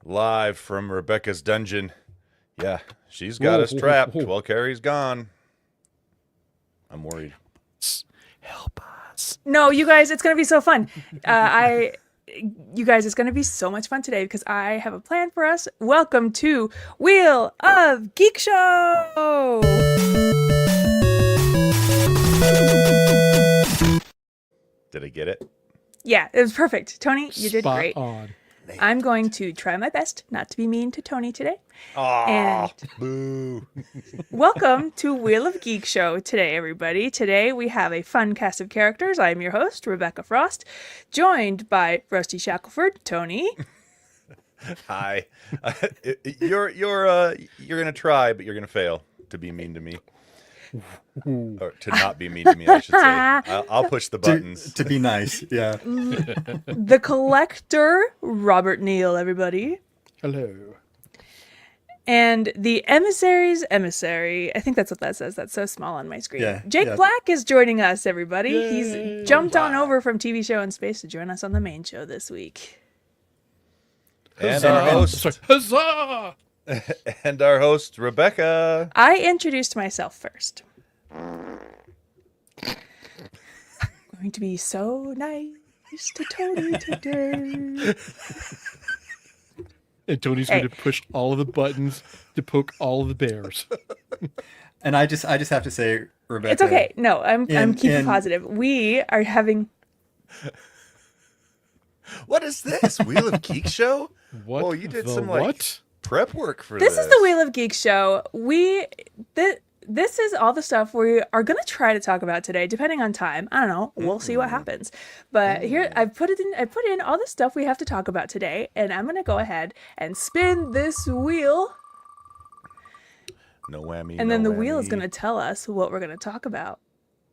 Live from Rebecca's dungeon. Yeah, she's got us trapped while Kerry's gone. I'm worried. Help us. No, you guys, it's going to be so fun. You guys, it's going to be so much fun today because I have a plan for us. Welcome to Wheel of Geekshow! Did I get it? Yeah, it was perfect. Tony, you did Spot great. on. I'm going to try my best not to be mean to Tony today. Oh, boo. Welcome to Wheel of Geek Show today, everybody. Today we have a fun cast of characters. I'm your host, Rebecca Frost, joined by Rusty Shackelford, Tony. Hi. You're gonna try, but you're gonna fail to be mean to me. Or to not be mean to me, I should say. I'll push the buttons. To be nice, yeah. The Collector, Robert Neal, everybody. Hello. And the Emissary's Emissary. I think that's what that says. That's so small on my screen. Yeah, Jake yeah. Black is joining us, everybody. Yay. He's jumped on over from TV Show in Space to join us on the main show this week. And our host, Huzzah! and our host, Rebecca. I introduced myself first. Going to be so nice to Tony today. And Tony's going to push all of the buttons to poke all of the bears. And I just have to say, Rebecca. It's okay. No, I'm keeping in- positive. We are having. What is this? Wheel of Geek Show? What? Oh, you did the some what? prep work for this. This is the Wheel of Geek Show. This is all the stuff we are going to try to talk about today, depending on time. I don't know. We'll see what happens. But here, I put in all the stuff we have to talk about today, and I'm going to go ahead and spin this wheel. No whammy. And no then the wheel is whammy. Oh. going to tell us what we're going to talk about.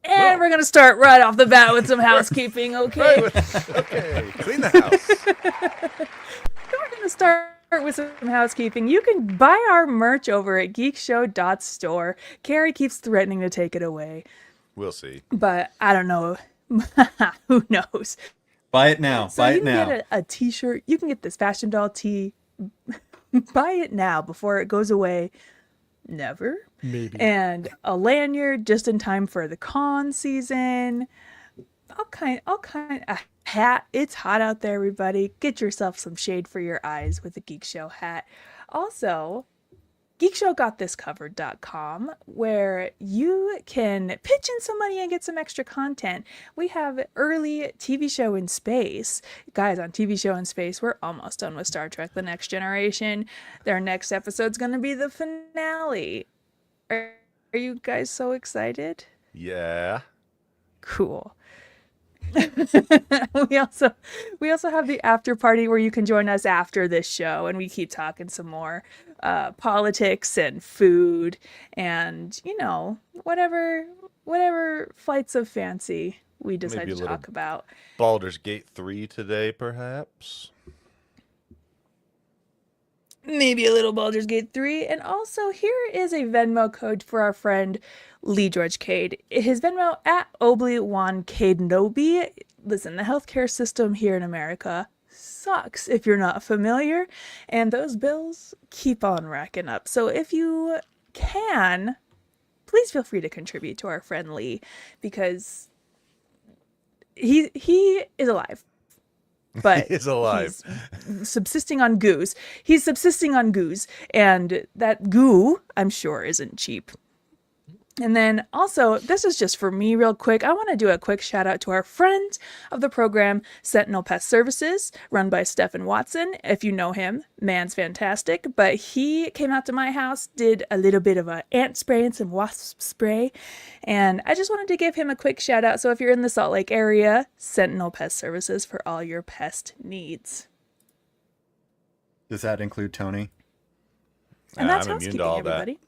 And we're going to start right off the bat with some housekeeping, okay? Okay, clean the house. We're going to start with some housekeeping. You can buy our merch over at geekshow.store. Kerry keeps threatening to take it away, We'll see. but I don't know. Who knows? Buy it now. So Buy you it can now. get a t-shirt. You can get this fashion doll tee. Buy it now before it goes away. Never. Maybe. And a lanyard just in time for the con season. All kind, a hat. It's hot out there, everybody. Get yourself some shade for your eyes with a Geek Show hat. Also, geekshowgotthiscovered.com, where you can pitch in some money and get some extra content. We have early TV Show in Space. Guys, on TV Show in Space, we're almost done with Star Trek The Next Generation. Their next episode's going to be the finale. Are you guys so excited? Yeah. Cool. we also have the after party where you can join us after this show, and we keep talking some more politics and food and whatever flights of fancy we decide Maybe a to little talk about. Baldur's Gate 3 today, perhaps. Maybe a little Baldur's Gate 3. And also, here is a Venmo code for our friend Lee George Cade. His Venmo at Obi-Wan Kenobi. Listen, the healthcare system here in America sucks if you're not familiar, and those bills keep on racking up. So if you can, please feel free to contribute to our friend Lee, because he is alive. But He is alive. He's subsisting on goose. He's subsisting on goose, and that goo, I'm sure, isn't cheap. And then also, this is just for me real quick. I want to do a quick shout out to our friend of the program, Sentinel Pest Services, run by Stephen Watson. If you know him, man's fantastic. But he came out to my house, did a little bit of a ant spray and some wasp spray. And I just wanted to give him a quick shout out. So if you're in the Salt Lake area, Sentinel Pest Services for all your pest needs. Does that include Tony? And that's I'm immune housekeeping, to all that. everybody.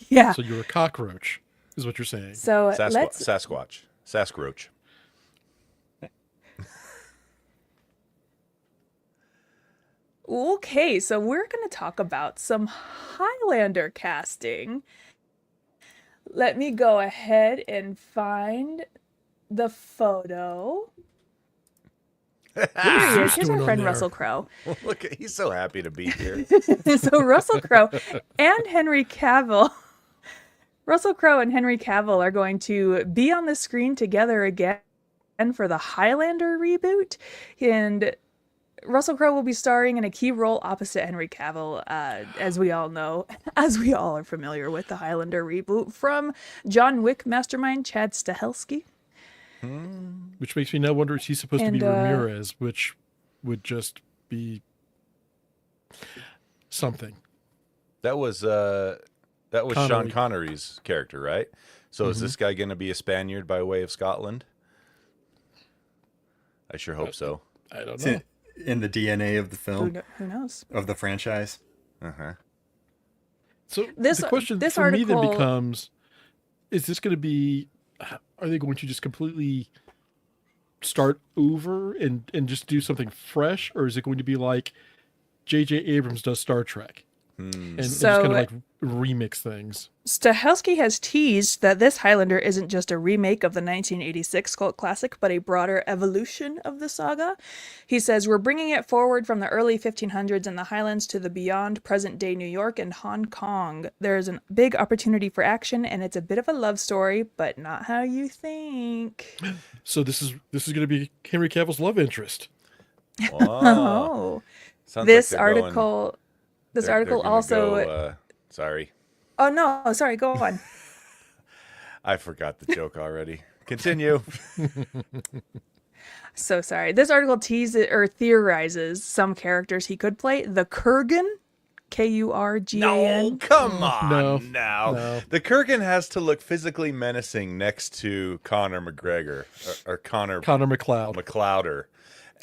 Yeah. So you're a cockroach, is what you're saying. So let's Sasquatch. Okay, so we're going to talk about some Highlander casting. Let me go ahead and find the photo. Here he is. Here's doing our on friend there? Russell Crowe. Look, he's so happy to be here. So Russell Crowe and Henry Cavill. Russell Crowe and Henry Cavill are going to be on the screen together again for the Highlander reboot. And Russell Crowe will be starring in a key role opposite Henry Cavill, as we all know, as we all are familiar with the Highlander reboot from John Wick mastermind Chad Stahelski. Which makes me now wonder if he's supposed to be And, Ramirez, which would just be something. That was Sean Connery. Connery's character, right? So is this guy going to be a Spaniard by way of Scotland? I sure hope so. I don't It's know. in the DNA of the film, Who knows? of the franchise. Uh-huh. So This- the question this for me then article- becomes, is this going to be, are they going to just completely start over and just do something fresh? Or is it going to be like J.J. Abrams does Star Trek? And just So- kind of like remix things. Stahelski has teased that this Highlander isn't just a remake of the 1986 cult classic, but a broader evolution of the saga. He says, we're bringing it forward from the early 1500s in the Highlands to the beyond present-day New York and Hong Kong. There's a big opportunity for action, and it's a bit of a love story, but not how you think. So this is going to be Henry Cavill's love interest. Wow. Oh. Sounds This like they're going- article... This they're article gonna also... go, sorry. Oh, no. Sorry, go on. I forgot the joke already. Continue. So sorry. This article teases or theorizes some characters he could play. The Kurgan, Kurgan. No, come on No. now. No. The Kurgan has to look physically menacing next to Conor McGregor or Conor Connor McLeod. McLeoder.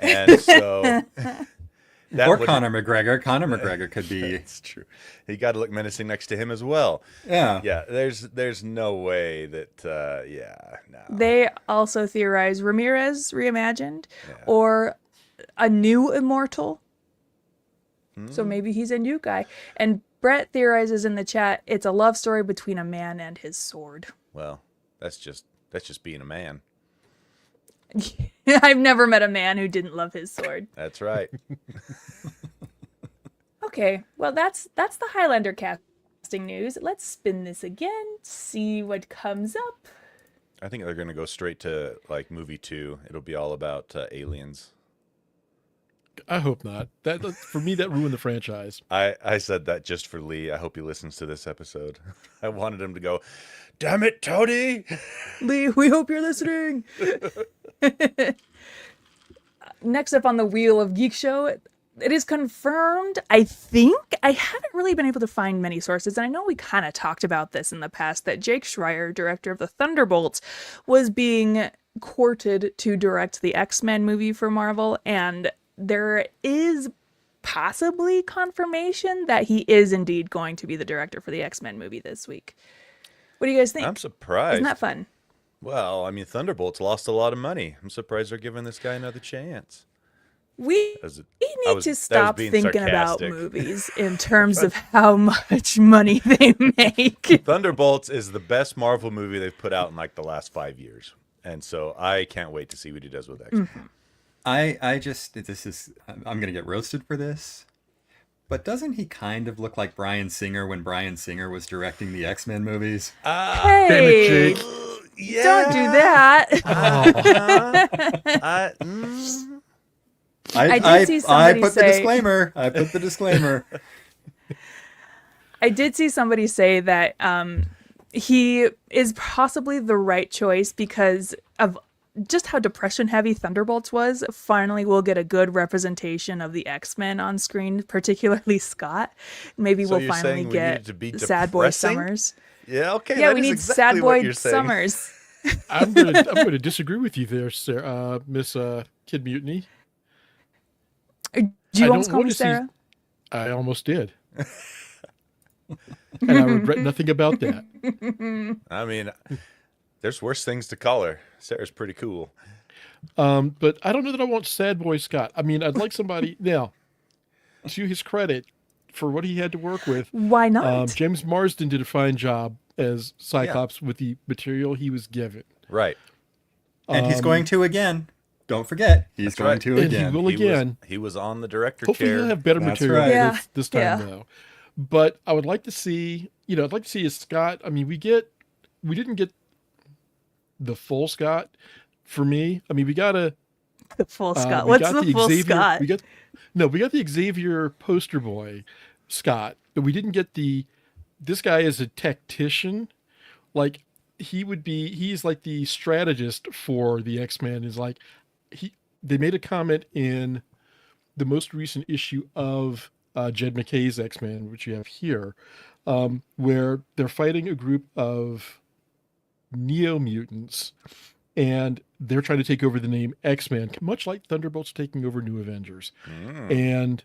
And so that Or would- Conor McGregor. Conor McGregor could be. It's true. He got to look menacing next to him as well. Yeah. Yeah, there's no way that no. They also theorize Ramirez reimagined or a new immortal. So maybe he's a new guy. And Brett theorizes in the chat it's a love story between a man and his sword. Well, that's just being a man. I've never met a man who didn't love his sword. That's right. Okay, well that's the Highlander casting news. Let's spin this again, see what comes up. I think they're going to go straight to like movie 2. It'll be all about aliens. I hope not. That for me, that ruined the franchise. I said that just for Lee. I hope he listens to this episode. I wanted him to go, "Damn it, Tony!" Lee, we hope you're listening. Next up on the wheel of Geek Show, it is confirmed, I think. I haven't really been able to find many sources, and I know we kind of talked about this in the past, that Jake Schreier, director of the Thunderbolts, was being courted to direct the X-Men movie for Marvel, and there is possibly confirmation that he is indeed going to be the director for the X-Men movie this week. What do you guys think? I'm surprised. Isn't that fun? Well, I mean, Thunderbolts lost a lot of money. I'm surprised they're giving this guy another chance. We That need was- to that was stop being thinking about sarcastic. movies in terms of how much money they make. Thunderbolts is the best Marvel movie they've put out in like the last 5 years. And so I can't wait to see what he does with X-Men. I'm gonna get roasted for this, but doesn't he kind of look like Bryan Singer when Bryan Singer was directing the X-Men movies? Hey, Jake. Yeah. don't do that. I did see somebody put the say- disclaimer. I put the disclaimer. I did see somebody say that he is possibly the right choice because of just how depression heavy Thunderbolts was. Finally, we'll get a good representation of the X-Men on screen, particularly Scott. Maybe So we'll you're finally saying we get needed to be Sad Boy depressing? Summers. Yeah, okay. Yeah, that we is need exactly Sad what Boy you're saying. Summers. I'm gonna disagree with you there, Sarah, Miss Kid Mutiny. Do you I almost don't call want me to see- Sarah? I almost did. And I regret nothing about that. I mean, there's worse things to call her. Sarah's pretty cool. But I don't know that I want Sad Boy Scott. I mean, I'd like somebody now. To his credit, for what he had to work with, Why not? James Marsden did a fine job as Cyclops with the material he was given. Right. And he's going to again. Don't forget, he's That's going right. to And again. he will again. He was on the director Hopefully chair. he'll have better That's material right. Yeah. this time Yeah. though. But I would like to see, I'd like to see a Scott. I mean, we didn't get the full Scott for me. I mean, we got The full Scott. we What's got the full Xavier, Scott? we got the Xavier poster boy Scott, but we didn't get this guy is a tactician. Like he's like the strategist for the X-Men. Is like they made a comment in the most recent issue of Jed McKay's X-Men, which you have here, where they're fighting a group of neo mutants, and they're trying to take over the name X-Men, much like Thunderbolts taking over New Avengers. And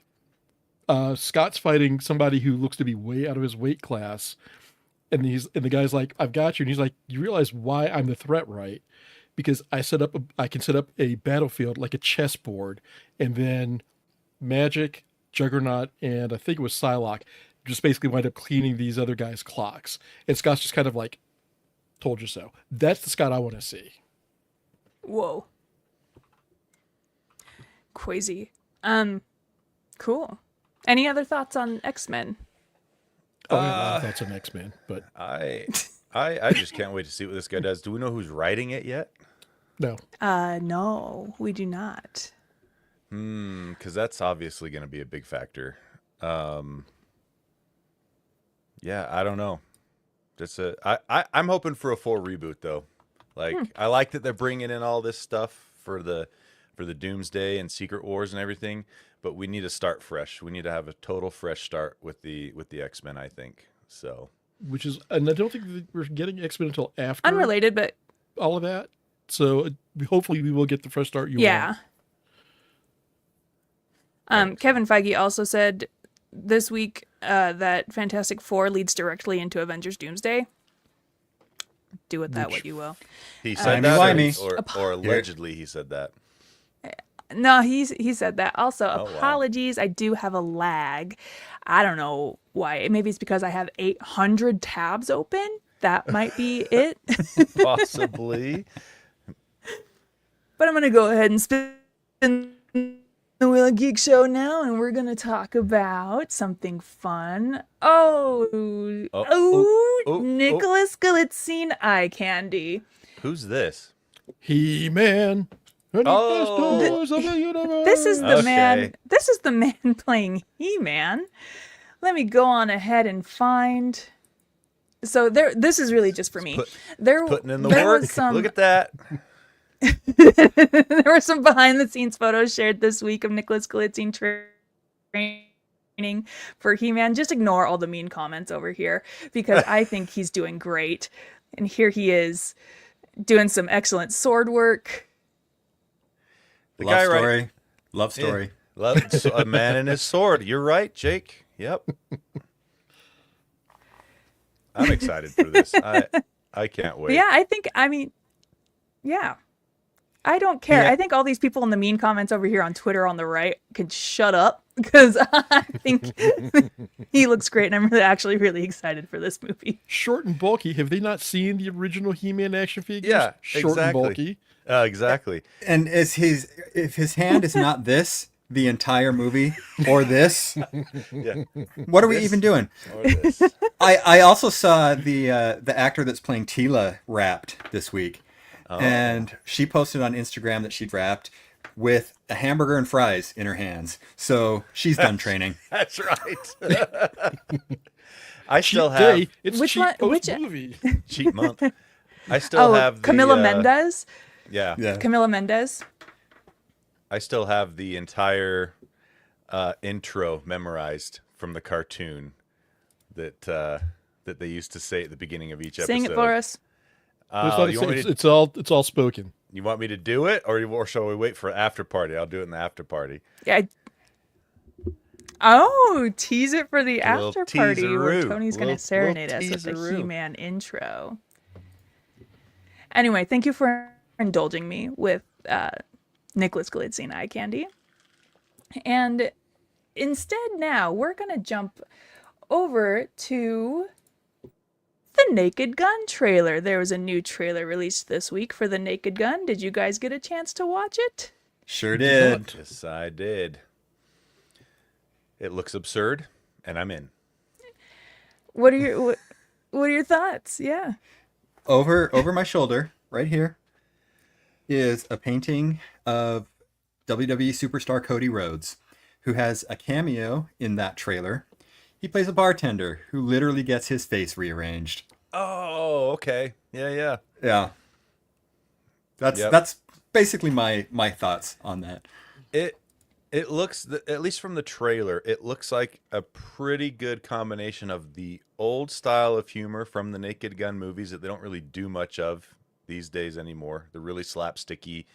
Scott's fighting somebody who looks to be way out of his weight class, and the guy's like, "I've got you," and he's like, "You realize why I'm the threat, right? Because I can set up a battlefield like a chessboard, and then Magic, Juggernaut, and I think it was Psylocke just basically wind up cleaning these other guys' clocks." And Scott's just kind of like, "Told you so." That's the Scott I want to see. Whoa. Crazy. Cool. Any other thoughts on X-Men? Oh, I have a lot of thoughts on X-Men, but I just can't wait to see what this guy does. Do we know who's writing it yet? no. No, we do not. Because that's obviously going to be a big factor. Yeah, I don't know. I'm hoping for a full reboot though. Like I like that they're bringing in all this stuff for the Doomsday and Secret Wars and everything, but we need to start fresh. We need to have a total fresh start with the X-Men, I think. So, And I don't think that we're getting X-Men until after Unrelated, but all of that. So hopefully we will get the fresh start you yeah. want. Kevin Feige also said this week that Fantastic Four leads directly into Avengers Doomsday. Do with that what you will. he said or allegedly he said that. No, he said that. Also, wow. apologies. I do have a lag. I don't know why. Maybe it's because I have 800 tabs open. That might be it. Possibly. But I'm going to go ahead and spin the Wheel of Geek Show now, and we're going to talk about something fun. Nicholas Galitzine eye candy. Who's this? HeMan. Oh. This is the Okay. man. This is the man playing He-Man. Let me go on ahead and find. So this is really just for me. Putting in the there work. was some, Look at that. there were some behind-the-scenes photos shared this week of Nicholas Galitzine training for He-Man. Just ignore all the mean comments over here because I think he's doing great. And here he is doing some excellent sword work. The Love guy story. Love story. A man and his sword. You're right, Jake. Yep. I'm excited for this. I can't wait. But yeah, I don't care. Yeah. I think all these people in the mean comments over here on Twitter on the right can shut up because I think he looks great and I'm actually really excited for this movie. Short and bulky. Have they not seen the original He-Man action figures? Yeah, Short exactly. and bulky. Exactly. And if his hand is not this the entire movie or this, Yeah. what are we even doing? Or this. I also saw the actor that's playing Tila wrapped this week, and she posted on Instagram that she'd wrapped with a hamburger and fries in her hands. So she's done training. That's right. I still Cheat have day. It's Which cheap one- which- post-movie. cheat month. I still have the, Camila Mendez. Yeah. Camila Mendez. I still have the entire intro memorized from the cartoon that they used to say at the beginning of each episode. Sing it for us. You want me to, It's all spoken. you want me to do it, or shall we wait for after party? I'll do it in the after party. Yeah. Oh, tease it for the A little after party where teaseroo. Tony's going Little- to serenade us little with the teaseroo. He-Man intro. Anyway, thank you for indulging me with Nicholas Galitzine eye candy. And instead now, we're going to jump over to the Naked Gun trailer. There was a new trailer released this week for the Naked Gun. Did you guys get a chance to watch it? Sure did. Yes, I did. It looks absurd, and I'm in. What are your thoughts? Yeah. Over my shoulder, right here, is a painting of WWE superstar Cody Rhodes, who has a cameo in that trailer. He plays a bartender who literally gets his face rearranged. Oh, okay. Yeah. Yeah. That's basically my thoughts on that. It looks, at least from the trailer, it looks like a pretty good combination of the old style of humor from the Naked Gun movies that they don't really do much of these days anymore. The really slapsticky,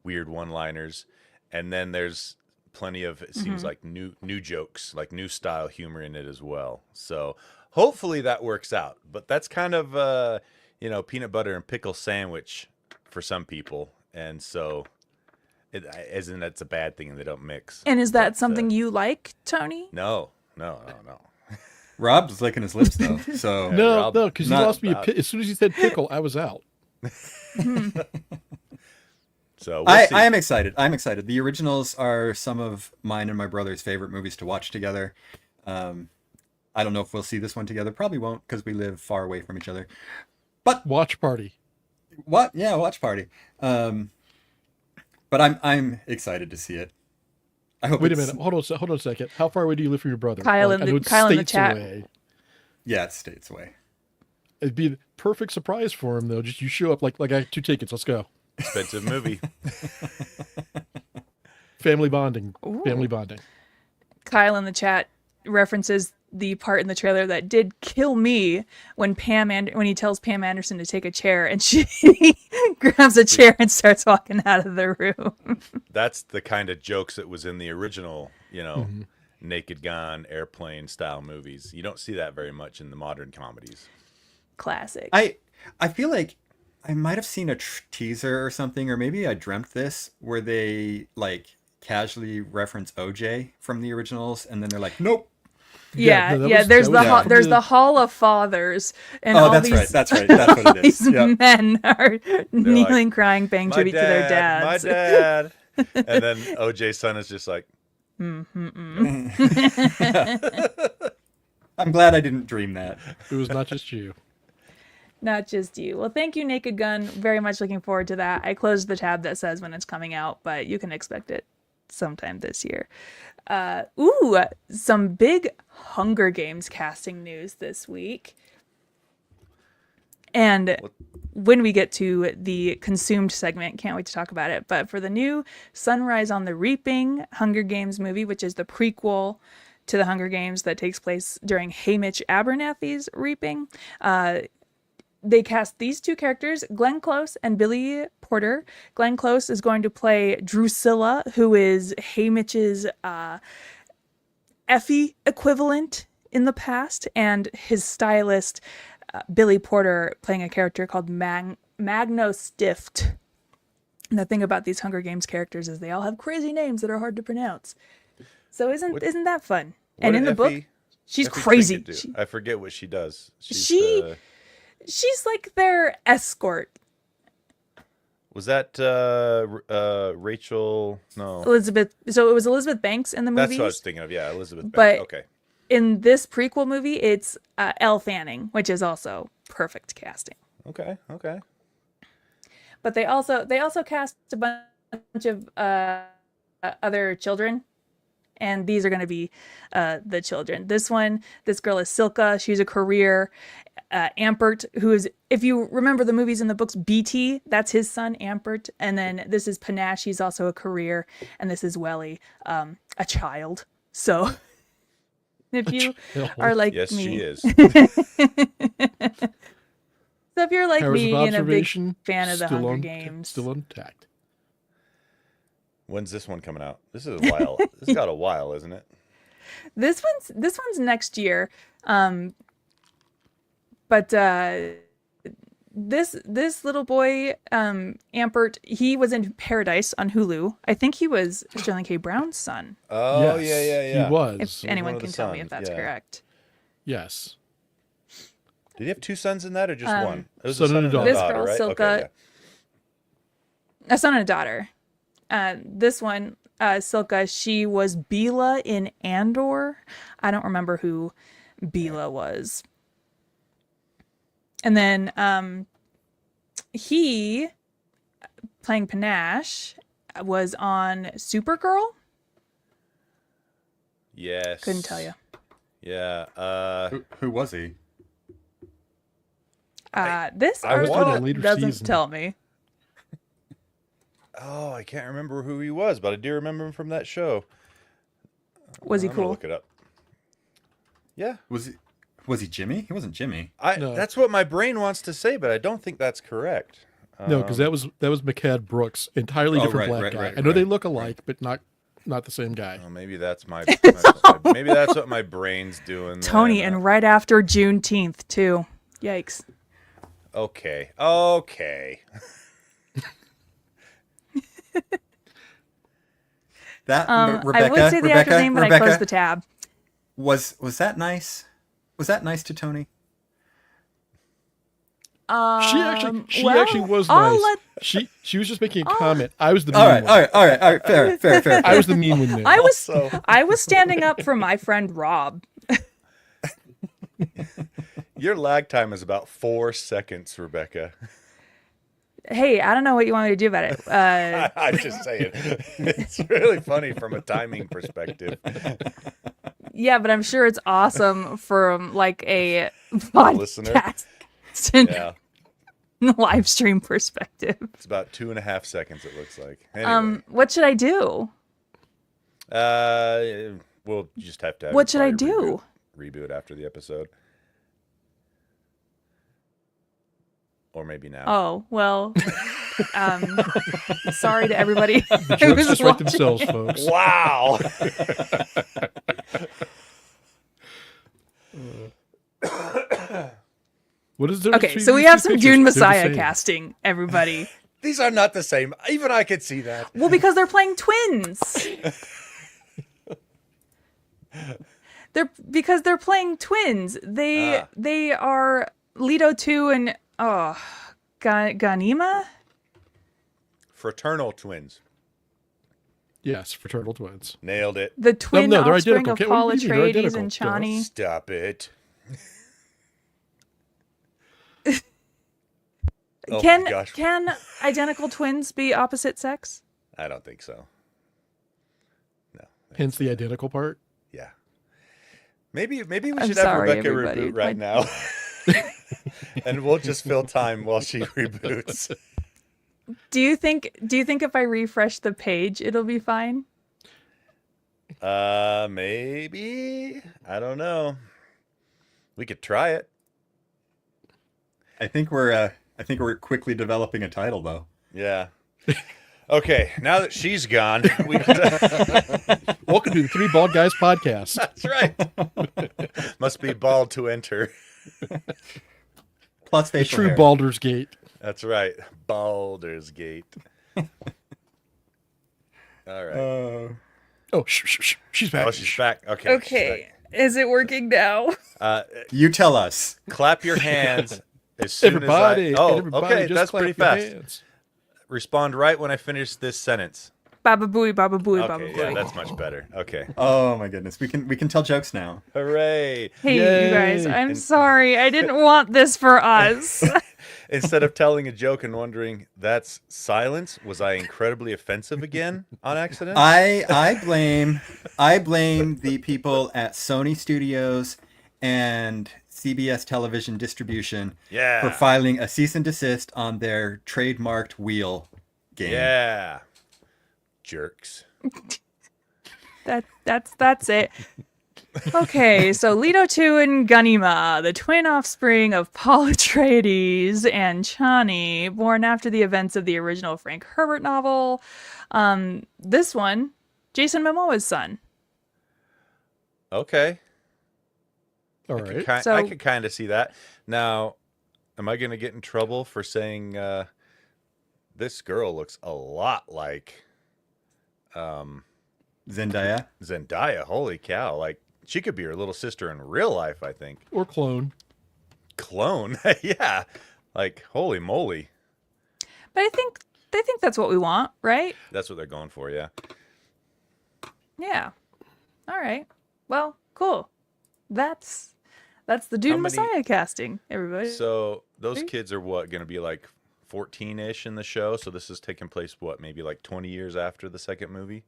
weird one-liners. And then there's plenty of, it seems like new jokes, like new style humor in it as well. So hopefully that works out. But that's kind of, peanut butter and pickle sandwich for some people. And so isn't that's a bad thing and they don't mix. And is that something you like, Tony? No. Rob's licking his lips though. So No, because you lost me. about- As soon as you said pickle, I was out. So I see. am excited. I'm excited. The originals are some of mine and my brother's favorite movies to watch together. I don't know if we'll see this one together. Probably won't because we live far away from each other. But Watch party. what? Yeah, watch party. But I'm excited to see it. I hope. Wait a it's- minute. Hold on a second. How far away do you live from your brother? Kyle in I the- know it's Kyle in the states chat. away. Yeah, it's states away. It'd be a perfect surprise for him though. Just you show up like I have 2 tickets. Let's go. Expensive movie. Family bonding. Ooh. Family bonding. Kyle in the chat references the part in the trailer that did kill me when when he tells Pam Anderson to take a chair and she grabs a chair and starts walking out of the room. That's the kind of jokes that was in the original, Naked Gun, airplane style movies. You don't see that very much in the modern comedies. Classic. I feel like I might have seen a teaser or something, or maybe I dreamt this, where they like casually reference OJ from the originals, and then they're like, "Nope." Yeah, no, that yeah. was- There's that the was from there's the- the Hall of Fathers, and Oh, all that's these right. That's right. That's what it is. these Yeah. men are kneeling, crying, paying My tribute to their dad, my dads. dad. And then OJ's son is just like, I'm glad I didn't dream that. It was not just you. Not just you. Well, thank you, Naked Gun. Very much looking forward to that. I closed the tab that says when it's coming out, but you can expect it sometime this year. Some big Hunger Games casting news this week. And when we get to the consumed segment, can't wait to talk about it. But for the new Sunrise on the Reaping Hunger Games movie, which is the prequel to the Hunger Games that takes place during Hamish Abernathy's Reaping, they cast these 2 characters, Glenn Close and Billy Porter. Glenn Close is going to play Drusilla, who is Hamish's Effie equivalent in the past, and his stylist, Billy Porter, playing a character called Magno Stift. And the thing about these Hunger Games characters is they all have crazy names that are hard to pronounce. So isn't that fun? And in the book, she's Effie crazy. Trinket do? I forget what she does. She's like their escort. Was that Rachel? No. Elizabeth. So it was Elizabeth Banks in the movies. That's what I was thinking of. Yeah, Elizabeth But- Banks. Okay. In this prequel movie, it's Elle Fanning, which is also perfect casting. Okay. But they also cast a bunch of other children, and these are going to be the children. This girl is Silka. She's a career. Ampert, who is, if you remember the movies and the books, BT, that's his son, Ampert. And then this is Panache. He's also a career. And this is Welly, a child. So if you are like Yes, me. she is. So if you're like Powers me of and a big observation fan of the still Hunger un- Games. Still intact. When's this one coming out? This is a while. This has got a while, isn't it? This one's next year. But this little boy, Ampert, he was in Paradise on Hulu. I think he was Sterling K. Brown's son. Oh, Yes, yeah. He was. If anyone one of can the tell me if sons, that's yeah. correct. Yes. Did he have two sons in that or just one? It was son a son and a and daughter. This daughter, girl, right? Silka, Okay, a son and a daughter. This one, Silka, she was Bila in Andor. I don't remember who Bila was. And then he, playing Panache, was on Supergirl. Yes. Couldn't tell you. Yeah. Who was he? This I was on a article later doesn't season. tell me. Oh, I can't remember who he was, but I do remember him from that show. Was he I'm gonna cool? look it up. Yeah. Was he Jimmy? He wasn't Jimmy. No. That's what my brain wants to say, but I don't think that's correct. No, because that was McCad Brooks, entirely Oh, different right, black right, guy. right, I know they right, look alike, but not the same guy. Oh, maybe that's maybe that's what my brain's doing. Tony, then. and right after Juneteenth, too. Yikes. Okay. That I would say the actor's name, but I closed the tab. Was that nice? Was that nice to Tony? She well, actually was I'll nice. let- She was just making a comment. I was the mean All right, one. all right. Fair. I was the mean one there. I was standing up for my friend Rob. Your lag time is about 4 seconds, Rebecca. Hey, I don't know what you want me to do about it. I'm just saying. It's really funny from a timing perspective. Yeah, but I'm sure it's awesome from like a Listener? podcast and Yeah. live stream perspective. It's about 2.5 seconds, it looks like. Anyway. What should I do? We'll just have to have What should I probably do? Reboot after the episode. Or maybe now. Oh, well, sorry to everybody The who jokes was just write watching. themselves, folks. Wow. What is there? Okay, so we have some Dune Messiah casting, everybody. These are not the same. Even I could see that. Well, because they're playing twins. They're playing twins. They are Leto 2 and Ganima? Fraternal twins. Yes, fraternal twins. Nailed it. The twin no, they're offspring identical. of What Paul do you mean? They're Atreides identical. and Chani. Stop it. Oh my gosh. Can identical twins be opposite sex? I don't think so. No. Hence the identical part. Yeah. Maybe we I'm should sorry, have Rebecca everybody. reboot right now. And we'll just fill time while she reboots. Do you think if I refresh the page it'll be fine? Maybe. I don't know. We could try it. I think we're quickly developing a title though. Yeah. Okay, now that she's gone, we Welcome to the Three Bald Guys podcast. That's right. Must be bald to enter. Plus The facial true hair. Baldur's Gate. That's right. Baldur's Gate. All right. Oh, she's back. Oh, she's back. Okay. Okay. Is it working now? She's back. You tell us. Clap your hands as soon Everybody, as I... Oh, everybody okay. just That's clap pretty your fast. hands. Respond right when I finish this sentence. Baba booey, baba booey, baba Okay, booey. yeah, that's much better. Okay. Oh my goodness, we can tell jokes now. Hooray. Hey, Yay. you guys, I'm sorry. I didn't want this for us. Instead of telling a joke and wondering, that's silence, was I incredibly offensive again on accident? I blame the people at Sony Studios and CBS Television Distribution Yeah. for filing a cease and desist on their trademarked wheel game. Yeah. Jerks. That's it. Okay, so Leto 2 and Ganima, the twin offspring of Paul Atreides and Chani, born after the events of the original Frank Herbert novel. This one, Jason Momoa's son. Okay. All I could right. ki- So- I could kind of see that. Now, am I going to get in trouble for saying this girl looks a lot like Zendaya. Zendaya? Holy cow. Like, she could be her little sister in real life, I think. Or clone. Clone? Yeah. Like, holy moly. But I think they think that's what we want, right? That's what they're going for, yeah. Yeah. All right. Well, cool. That's the Dune many- Messiah casting, everybody. So those kids are what, going to be like 14-ish in the show? So this is taking place, what, maybe like 20 years after the second movie?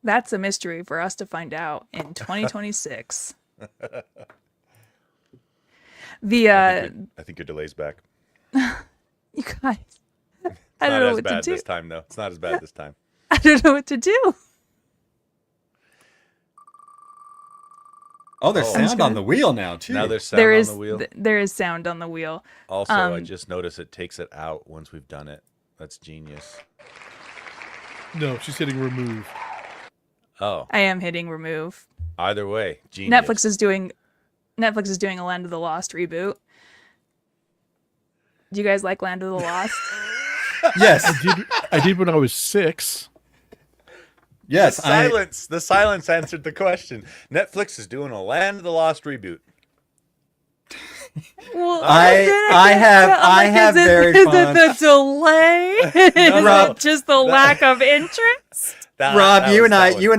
That's a mystery for us to find out in 2026. I think your delay's back. You guys, It's I don't not know as what to bad do. this time, though. It's not as bad this time. I don't know what to do. Oh, there's Oh. sound on the wheel now too. Now there's sound There on is the wheel. there is sound on the wheel. Also, I just noticed it takes it out once we've done it. That's genius. No, she's hitting remove. Oh, I am hitting remove. either way, genius. Netflix is doing a Land of the Lost reboot. Do you guys like Land of the Lost? Yes, I did when I was 6. yes. The silence answered the question. Netflix is doing a Land of the Lost reboot. Well, I have very Is fond- it the delay? Is Rob, it just the lack of interest? Rob, you and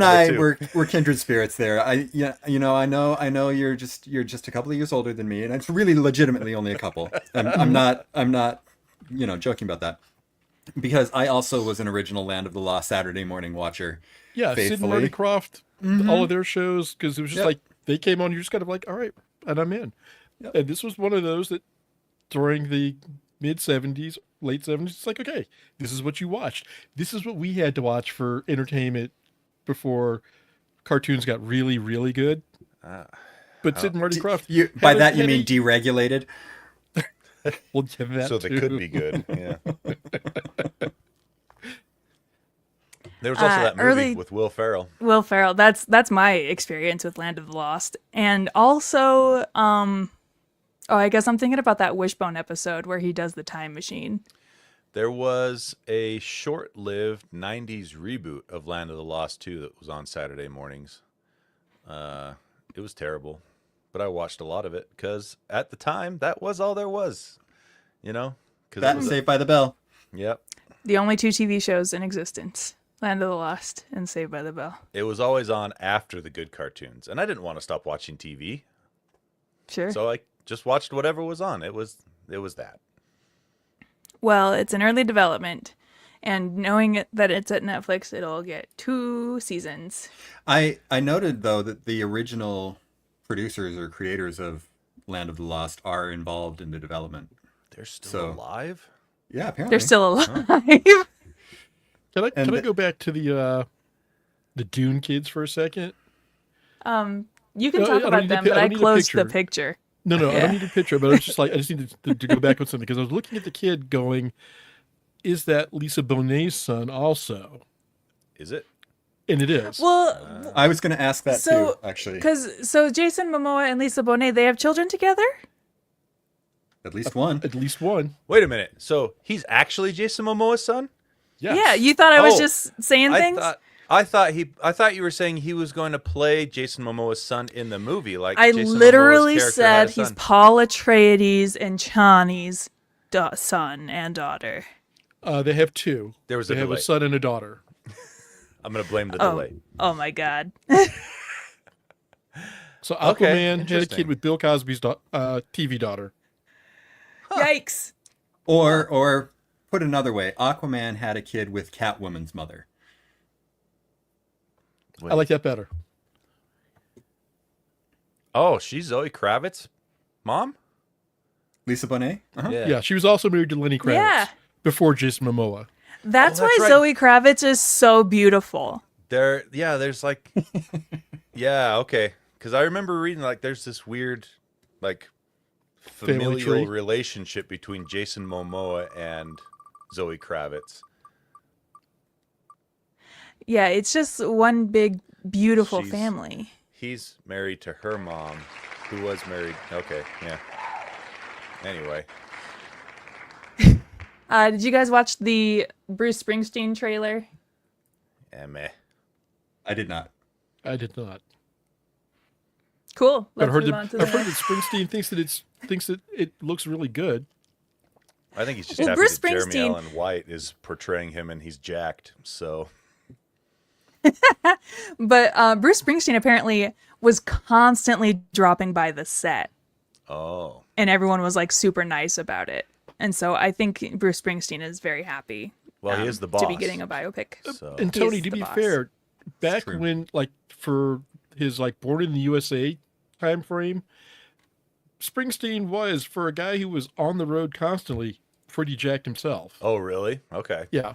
I were were kindred spirits there. I know you're just a couple of years older than me, and it's really legitimately only a couple. I'm not joking about that, because I also was an original Land of the Lost Saturday morning watcher. Yeah, Sid and Faithfully. Marty Croft, all of their shows, because it was just Yep. like they came on, you're just kind of like, all right, and I'm in. Yep. And this was one of those that during the mid 70s, late 70s, it's like, okay, this is what you watched. This is what we had to watch for entertainment before cartoons got really, really good. But Sid and Marty Croft. By had a- that you had mean a- deregulated? Well, yeah, that So they too. could be good. Yeah. There was also that movie early- with Will Ferrell. Will Ferrell. That's my experience with Land of the Lost, and also, I guess I'm thinking about that Wishbone episode where he does the time machine. There was a short-lived 90s reboot of Land of the Lost 2 that was on Saturday mornings. It was terrible, but I watched a lot of it because at the time that was all there was, you know. That and Saved by the Bell. Yep. The only two TV shows in existence: Land of the Lost and Saved by the Bell. It was always on after the good cartoons, and I didn't want to stop watching TV, Sure. so I just watched whatever was on. It was that. Well, it's in early development, and knowing that it's at Netflix, it'll get 2 seasons. I noted though that the original producers or creators of Land of the Lost are involved in the development. They're still So- alive. Yeah, apparently. They're still alive. Can I And go back to the Dune kids for a second? You can No, I talk don't about need a them, pi- but I I don't need a closed the picture. picture. No, I Yeah. don't need a picture, but I was just like, I just need to go back on something because I was looking at the kid going, is that Lisa Bonet's son also? Is it? And it is. Well, I was going to ask that so too, actually. so Jason Momoa and Lisa Bonet, they have children together? At least one. At least one. Wait a minute. So he's actually Jason Momoa's son? Yes. Yeah, you thought I was Oh, just saying things? I thought you were saying he was going to play Jason Momoa's son in the movie. Like I Jason literally Momoa's character had said a he's son. Paul Atreides and Chani's son and daughter. They have 2. There was a They have delay. a son and a daughter. I'm gonna blame the Oh, delay. oh my God. So Okay, Aquaman had a interesting. kid with Bill Cosby's TV daughter. Yikes. Or put another way, Aquaman had a kid with Catwoman's mother. I like that better. Oh, she's Zoe Kravitz, mom. Lisa Bonet? Uh-huh. Yeah, she was also married to Lenny Kravitz Yeah. before Jason Momoa. That's Oh, why that's right. Zoe Kravitz is so beautiful. There's like, yeah, okay. Because I remember reading like there's this weird, like, Family familial tree. relationship between Jason Momoa and Zoe Kravitz. Yeah, it's just one big, beautiful She's- family. He's married to her mom, who was married. Okay, yeah. Anyway, Did you guys watch the Bruce Springsteen trailer? meh. I did not. I did not. Cool. I've Let's heard move on to that the I've heard that next. Springsteen thinks that it looks really good. I think he's just Well, happy Bruce that Jeremy Springsteen- Allen White is portraying him and he's jacked. So But Bruce Springsteen apparently was constantly dropping by the set, oh. and everyone was like super nice about it. And so I think Bruce Springsteen is very happy. Well, he is the to be boss. getting a biopic. So And He Tony, is to the be boss. fair, back true. when like for his like Born in the USA time frame, Springsteen was, for a guy who was on the road constantly, pretty jacked himself. Oh, really? Okay. Yeah.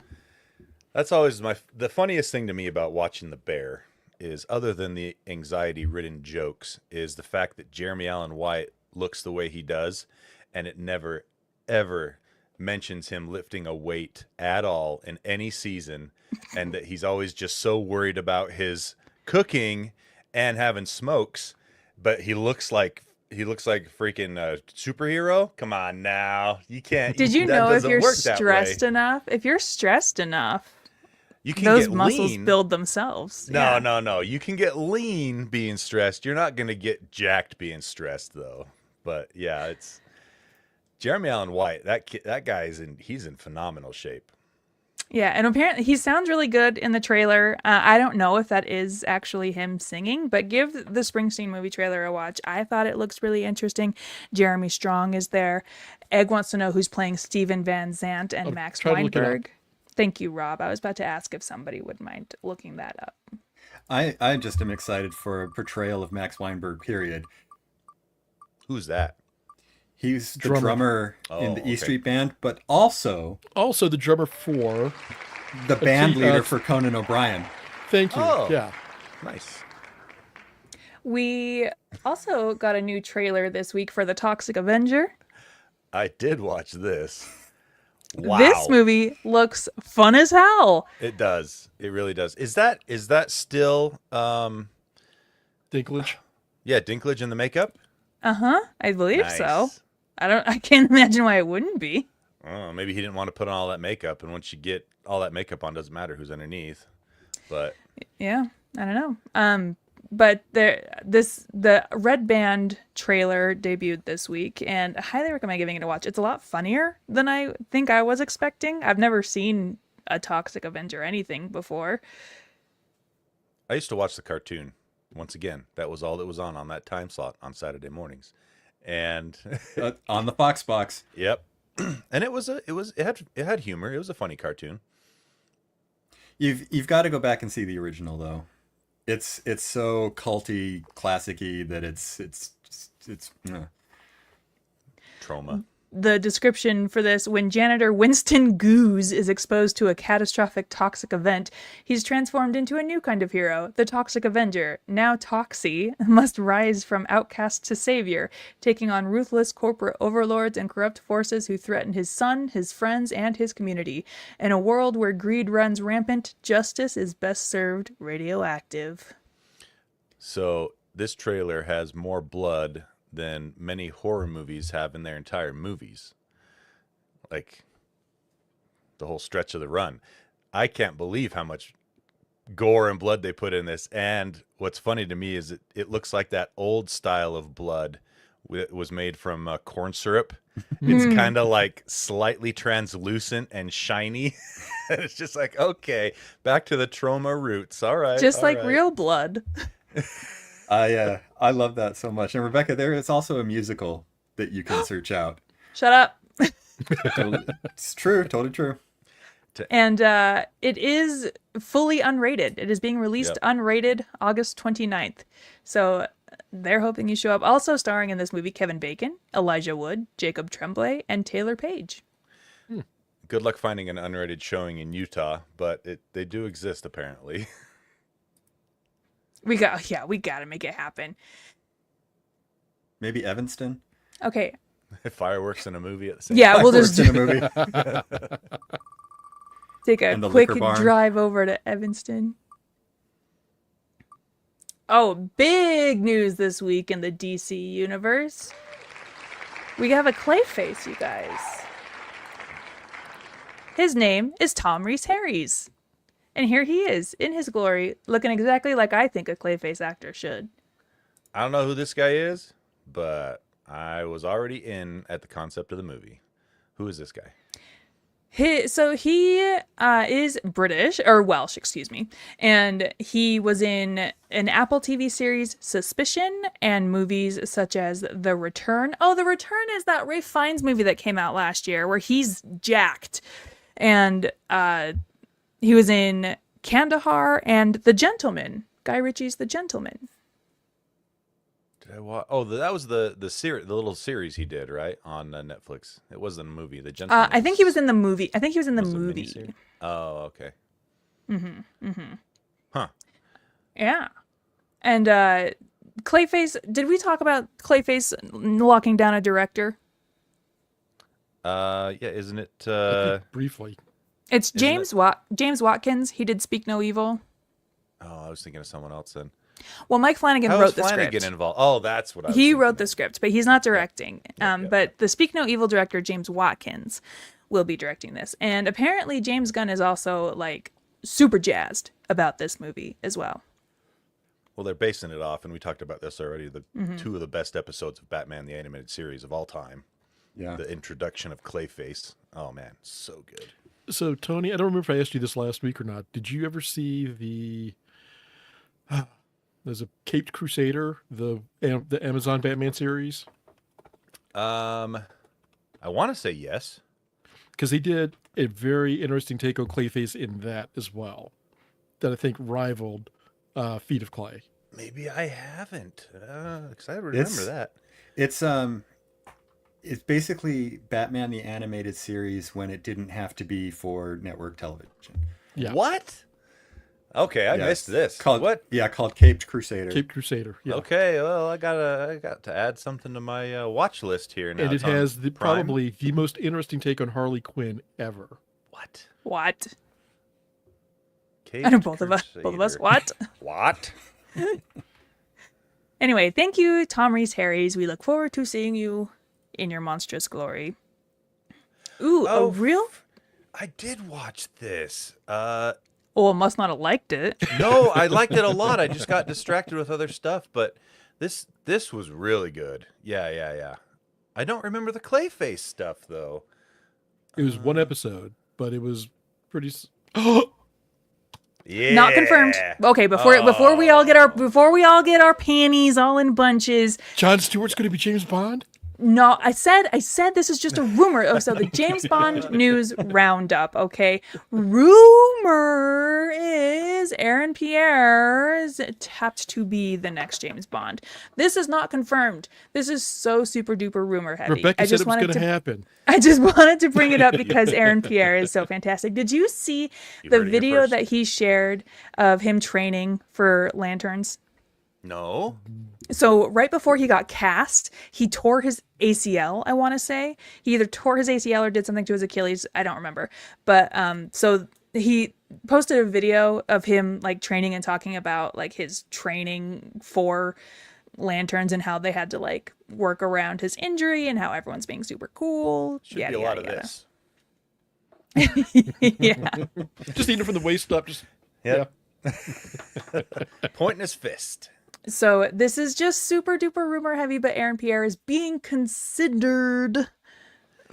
That's always the funniest thing to me about watching The Bear is, other than the anxiety-ridden jokes, is the fact that Jeremy Allen White looks the way he does, and it never, ever mentions him lifting a weight at all in any season, and that he's always just so worried about his cooking and having smokes, but he looks like freaking superhero. Come on now, you can't. Did you that know if doesn't you're work that stressed way. enough? If you're stressed enough, You can those get muscles lean. build themselves. No, Yeah. no. You can get lean being stressed. You're not going to get jacked being stressed, though. But yeah, it's Jeremy Allen White. That guy he's in phenomenal shape. Yeah, and apparently he sounds really good in the trailer. I don't know if that is actually him singing, but give the Springsteen movie trailer a watch. I thought it looks really interesting. Jeremy Strong is there. Egg wants to know who's playing Steven Van Zandt and I'll Max try to look it up. Weinberg. Thank you, Rob. I was about to ask if somebody would mind looking that up. I just am excited for a portrayal of Max Weinberg, period. Who's that? He's the Drummer. drummer Oh, in the okay. E Street Band, but also Also, the drummer for. the band see, leader for Conan O'Brien. Thank you. Oh. Yeah. Nice. We also got a new trailer this week for The Toxic Avenger. I did watch this. Wow. This movie looks fun as hell. It does. It really does. Is that still Dinklage. yeah, Dinklage in the makeup? Uh-huh. I believe Nice. so. I can't imagine why it wouldn't be. Oh, maybe he didn't want to put on all that makeup, and once you get all that makeup on, doesn't matter who's underneath. But Yeah, I don't know. But the Red Band trailer debuted this week, and I highly recommend giving it a watch. It's a lot funnier than I think I was expecting. I've never seen a Toxic Avenger anything before. I used to watch the cartoon. Once again, that was all that was on that time slot on Saturday mornings, and On the Fox box. yep, and it had humor. It was a funny cartoon. You've got to go back and see the original though. It's so culty, classic-y that it's Trauma. The description for this: when janitor Winston Goose is exposed to a catastrophic toxic event, he's transformed into a new kind of hero, the Toxic Avenger. Now Toxie must rise from outcast to savior, taking on ruthless corporate overlords and corrupt forces who threaten his son, his friends, and his community. In a world where greed runs rampant, justice is best served radioactive. So this trailer has more blood than many horror movies have in their entire movies. Like the whole stretch of the run. I can't believe how much gore and blood they put in this. And what's funny to me is it looks like that old style of blood was made from corn syrup. It's kind of like slightly translucent and shiny. It's just like, okay, back to the trauma roots. All right. Just all like right. real blood. I love that so much. And Rebecca, there is also a musical that you can search out. Shut up. It's true, totally true. And it is fully unrated. It is being released unrated August 29th. So they're hoping you show up. Also starring in this movie Kevin Bacon, Elijah Wood, Jacob Tremblay, and Taylor Page. Good luck finding an unrated showing in Utah, but they do exist apparently. We got to make it happen. Maybe Evanston. Okay. Fireworks in a movie at the same Yeah, time. we'll just Fireworks in a movie. take a And the quick liquor barn. drive over to Evanston. Oh, big news this week in the DC universe. We have a Clayface, you guys. His name is Tom Rhys-Harries. And here he is, in his glory, looking exactly like I think a Clayface actor should. I don't know who this guy is, but I was already in at the concept of the movie. Who is this guy? He is British or Welsh, excuse me, and he was in an Apple TV series Suspicion and movies such as The Return. Oh, The Return is that Ralph Fiennes movie that came out last year where he's jacked, and he was in Kandahar and The Gentleman. Guy Ritchie's The Gentleman. Did I watch? Oh, that was the little series he did, right, on Netflix. It wasn't a movie. The Gentleman. I think he was in the movie. I think he was in the was a movie. miniseries? Oh, okay. Huh. Yeah. And Clayface, did we talk about Clayface locking down a director? Yeah, isn't it? I think briefly. It's Isn't James Watkins. He did Speak No Evil. Oh, I was thinking of someone else then. Well, Mike Flanagan How wrote was the Flanagan script. involved? Oh, that's what I was He thinking wrote of. the script, but he's not directing. Yeah. But the Speak No Evil director, James Watkins, will be directing this. And apparently James Gunn is also like super jazzed about this movie as well. Well, they're basing it off, and we talked about this already, the two of the best episodes of Batman the Animated Series of all time. Yeah. The introduction of Clayface. Oh, man, so good. So, Tony, I don't remember if I asked you this last week or not. Did you ever see there's a Caped Crusader, the Amazon Batman series? I want to say yes. Because they did a very interesting take on Clayface in that as well, that I think rivaled Feet of Clay. Maybe I haven't, because I remember that. It's basically Batman the Animated Series when it didn't have to be for network television. Yeah. What? Okay, I missed this. What? Yeah, called Caped Crusader. Caped Crusader. Yeah. Okay, well, I got to add something to my watch list here now. And it It's on has Prime. probably the most interesting take on Harley Quinn ever. What? What? Caped I know both of us. Crusader. What? What? Anyway, thank you, Tom Reese Harries. We look forward to seeing you in your monstrous glory. Ooh, a real? I did watch this. Oh, must not have liked it. No, I liked it a lot. I just got distracted with other stuff, but this was really good. Yeah. I don't remember the Clayface stuff though. It was one episode, but it was pretty. Yeah. Not confirmed. Okay, before we all get our panties all in bunches. Jon Stewart's going to be James Bond? No, I said this is just a rumor. Oh, so the James Bond news roundup, okay? Rumor is Aaron Pierre is tapped to be the next James Bond. This is not confirmed. This is so super duper rumor heavy. Rebecca said it was going to happen. I just wanted to bring it up because Aaron Pierre is so fantastic. Did you see the heard it here video first. that he shared of him training for Lanterns? No. So right before he got cast, he tore his ACL, I want to say. He either tore his ACL or did something to his Achilles. I don't remember. But so he posted a video of him like training and talking about like his training for Lanterns and how they had to like work around his injury and how everyone's being super cool. Should be a lot of this. Yeah. Just eating it from the waist up. Just Yep. Pointing his fist. So this is just super duper rumor heavy, but Aaron Pierre is being considered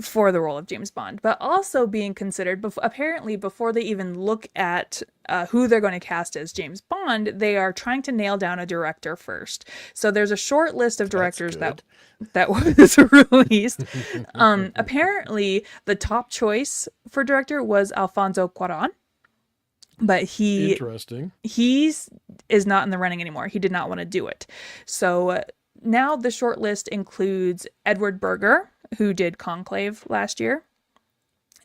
for the role of James Bond, but also being considered apparently before they even look at who they're going to cast as James Bond, they are trying to nail down a director first. So there's a short list of directors that was released. Apparently the top choice for director was Alfonso Cuarón. But he is not in the running anymore. He did not want to do it. So now the short list includes Edward Berger, who did Conclave last year,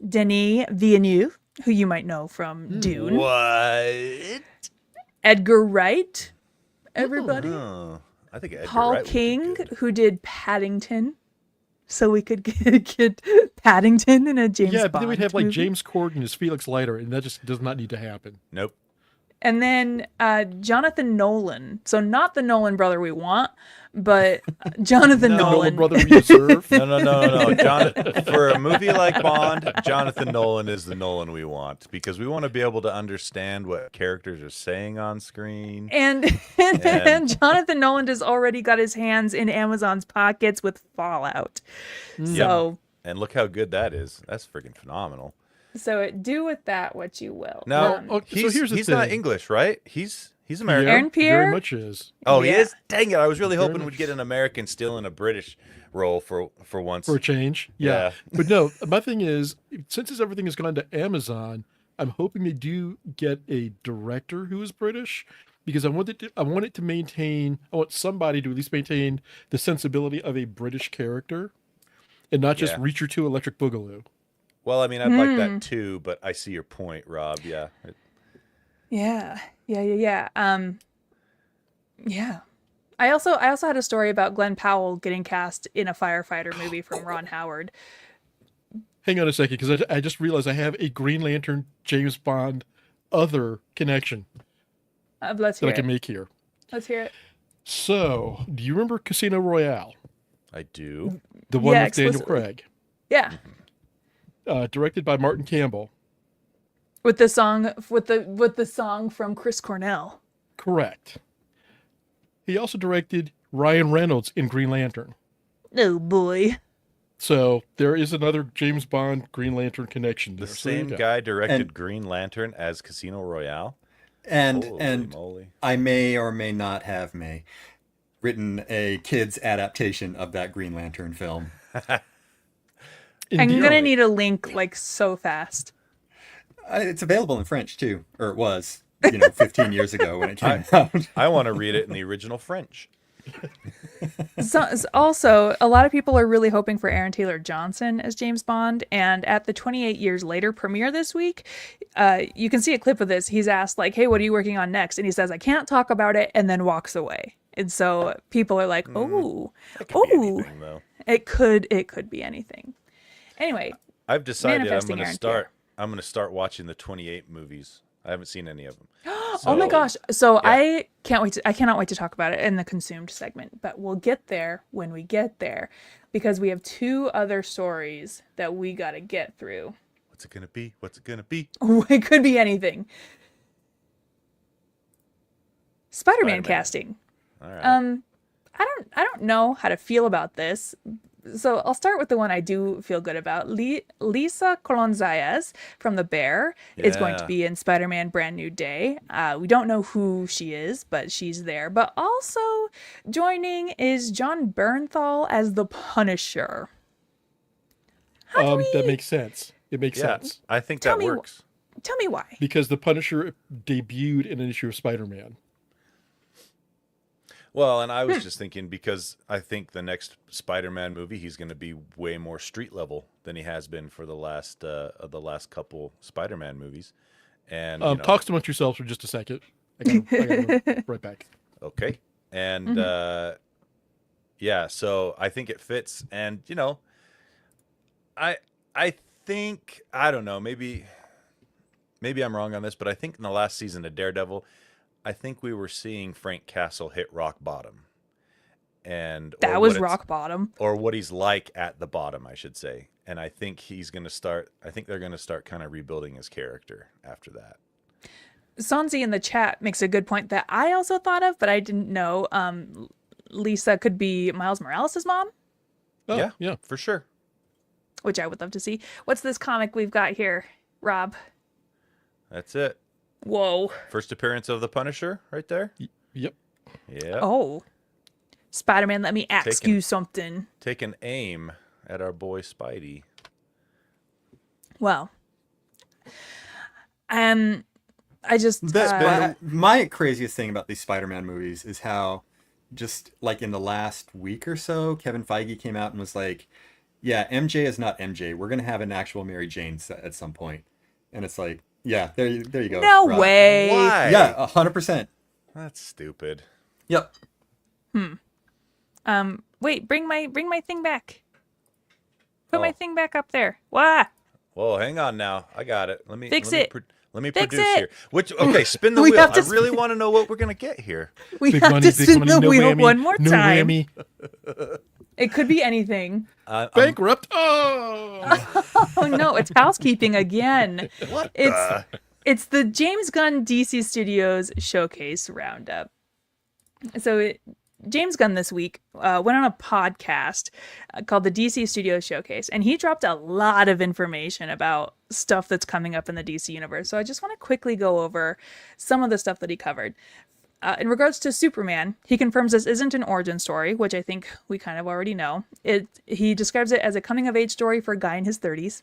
Denis Villeneuve, who you might know from Dune, What? Edgar Wright, everybody, Oh, I think Edgar Paul Wright would be King, good. who did Paddington. So we could get Paddington in a James Bond but then we'd have like movie. James Corden as Felix Leiter, and that just does not need to happen. Nope. And then Jonathan Nolan. So not the Nolan brother we want, but Jonathan The Nolan Nolan. brother we deserve. No. For a movie like Bond, Jonathan Nolan is the Nolan we want because we want to be able to understand what characters are saying on screen. And Jonathan Nolan has already got his hands in Amazon's pockets with Fallout. So And look how good that is. That's freaking phenomenal. So do with that what you will. Now, so here's the he's not thing. English, right? He's American. Aaron Pierre? Very much is. Oh, he Yeah. is? Dang it. I was really Very hoping much. we'd get an American still in a British role for once. For a change. Yeah. Yeah. But no, my thing is, since everything has gone to Amazon, I'm hoping they do get a director who is British because I want somebody to at least maintain the sensibility of a British character and not just Yeah. reach her to Electric Boogaloo. Well, I mean, I'd like that too, but I see your point, Rob. Yeah. Yeah. Yeah. I also had a story about Glenn Powell getting cast in a firefighter movie from Ron Howard. Hang on a second, because I just realized I have a Green Lantern James Bond other connection Let's that hear I can it. make here. Let's hear it. So, do you remember Casino Royale? I do. The one Yeah, with Daniel explicitly. Craig, Yeah. directed by Martin Campbell. With the song from Chris Cornell. Correct. He also directed Ryan Reynolds in Green Lantern. Oh boy. So there is another James Bond Green Lantern connection The there. So there you same go. guy directed And- Green Lantern as Casino Royale. And Holy moly. I may or may not have written a kid's adaptation of that Green Lantern film. I'm Indeed. gonna need a link like so fast. It's available in French too, or it was, 15 years ago when it came out. I want to read it in the original French. Also, a lot of people are really hoping for Aaron Taylor Johnson as James Bond. And at the 28 Years Later premiere this week, you can see a clip of this. He's asked, like, hey, what are you working on next? And he says, I can't talk about it, and then walks away. And so people are like, oh, That could be anything, though. it could be anything. Anyway, I've decided Manifesting Aaron I'm gonna start watching the 28 movies. I haven't seen any of them. oh my gosh. So yeah. I cannot wait to talk about it in the consumed segment, but we'll get there when we get there because we have two other stories that we got to get through. What's it gonna be? What's it gonna be? It could be anything. Spider-Man Spider-Man. casting. All right. I don't know how to feel about this. So I'll start with the one I do feel good about. Lisa Colon-Zayas from The Bear is going to Yeah. be in Spider-Man Brand New Day. We don't know who she is, but she's there. But also joining is John Bernthal as the Punisher. That makes sense. It makes Yeah, sense I think Tell that me works. Tell me why. because the Punisher debuted in an issue of Spider-Man. Well, and I was just thinking because I think the next Spider-Man movie he's going to be way more street level than he has been for the last couple Spider-Man movies. And Talk amongst yourselves for just a second. I gotta right back. okay, and yeah, so I think it fits, and I think I don't know, maybe I'm wrong on this, but I think in the last season of Daredevil, I think we were seeing Frank Castle hit rock bottom, and That or was what it's- rock bottom. or what he's like at the bottom, I should say. And I think he's going to start. I think they're going to start kind of rebuilding his character after that. Sonzi in the chat makes a good point that I also thought of, but I didn't know. Lisa could be Miles Morales' mom, Oh, yeah. for sure. which I would love to see. What's this comic we've got here, Rob? That's it. Whoa. First appearance of the Punisher, right there. Yep. Yeah. Oh. Spider-Man, let me ask Taken. you something. Take an aim at our boy Spidey. Well, I just My craziest thing about these Spider-Man movies is how just like in the last week or so, Kevin Feige came out and was like, yeah, MJ is not MJ. We're going to have an actual Mary Jane at some point. And it's like, yeah, there you go. no Rob. way. Why? Yeah, 100%. That's stupid. Yep. Wait, bring my thing back. Put Oh. my thing back up there. Wah. Whoa, hang on now. I got it. Let me Fix let me it. Let me Fix produce it. here. Okay, spin the We wheel. have to I really want to know what we're gonna get here. We Big have money, to big spin money, the no wheel whammy, one more no time. whammy. It could be anything. Bankrupt. Oh. Oh no, it's housekeeping again. What It's the? it's the James Gunn DC Studios Showcase Roundup. So James Gunn this week went on a podcast called the DC Studios Showcase, and he dropped a lot of information about stuff that's coming up in the DC universe. So I just want to quickly go over some of the stuff that he covered. In regards to Superman, he confirms this isn't an origin story, which I think we kind of already know. He describes it as a coming-of-age story for a guy in his 30s.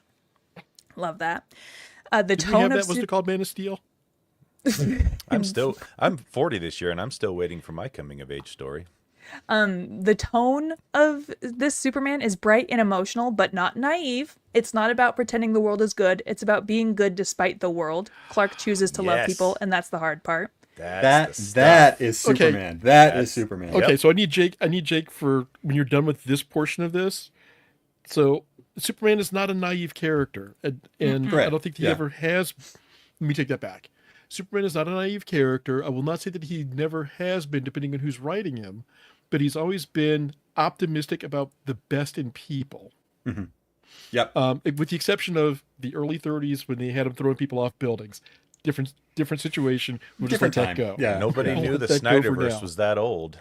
Love that. The Did we tone have of that? Was it called Man of Steel? I'm 40 this year, and I'm still waiting for my coming of age story. the tone of this Superman is bright and emotional, but not naive. It's not about pretending the world is good. It's about being good despite the world. Clark chooses to love Yes. people, and that's the hard part. That's the stuff. That is Okay. Superman. That is Superman. Okay, so I need Jake for when you're done with this portion of this. So Superman is not a naive character, and I Correct. don't think he Yeah. ever has. Let me take that back. Superman is not a naive character. I will not say that he never has been, depending on who's writing him, but he's always been optimistic about the best in people. Yep. With the exception of the early 30s when they had him throwing people off buildings. Different situation. We'll just let Different that time. go. Yeah. Nobody We'll knew let the that go for Snyderverse now. was that old.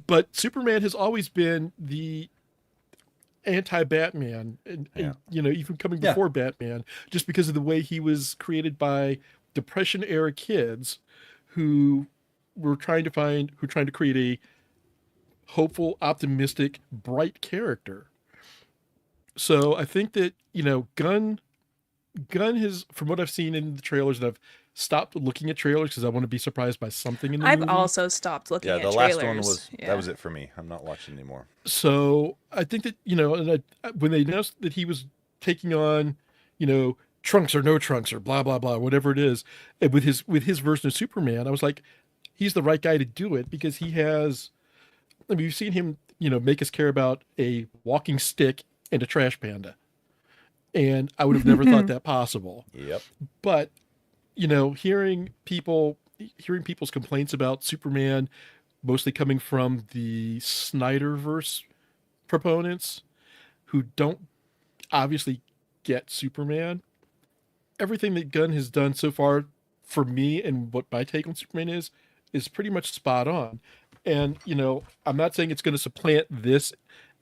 But Superman has always been the anti-Batman, and even coming Yeah. before Batman, just because of the way he was created by Depression-era kids who were trying to create a hopeful, optimistic, bright character. So I think that Gunn has, from what I've seen in the trailers, and I've stopped looking at trailers because I want to be surprised by something in the I've movie. also stopped looking Yeah, at the trailers. last one was Yeah. that was it for me. I'm not watching anymore. So I think that and when they announced that he was taking on, trunks or no trunks or blah blah blah, whatever it is, and with his version of Superman, I was like, he's the right guy to do it because he has. I mean, you've seen him, make us care about a walking stick and a trash panda, and I would have never thought that possible. Yep. But hearing people's complaints about Superman, mostly coming from the Snyderverse proponents who don't obviously get Superman, everything that Gunn has done so far for me and what my take on Superman is pretty much spot on. And I'm not saying it's going to supplant this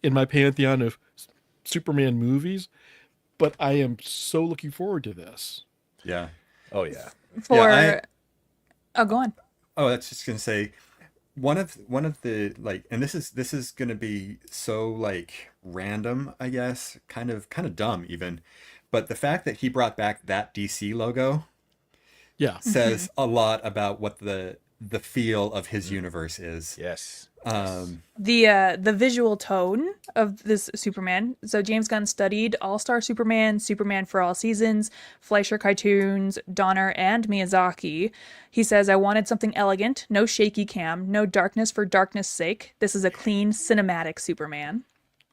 in my pantheon of Superman movies, but I am so looking forward to this. Yeah. Oh yeah. Oh, go on. Oh, that's just gonna say one of the and this is gonna be so random, I guess, kind of dumb even, but the fact that he brought back that DC logo Yeah. says a lot about what the feel of his universe is. Yes. The visual tone of this Superman. So James Gunn studied All-Star Superman, Superman for All Seasons, Fleischer cartoons, Donner, and Miyazaki. He says, I wanted something elegant, no shaky cam, no darkness for darkness' sake. This is a clean, cinematic Superman.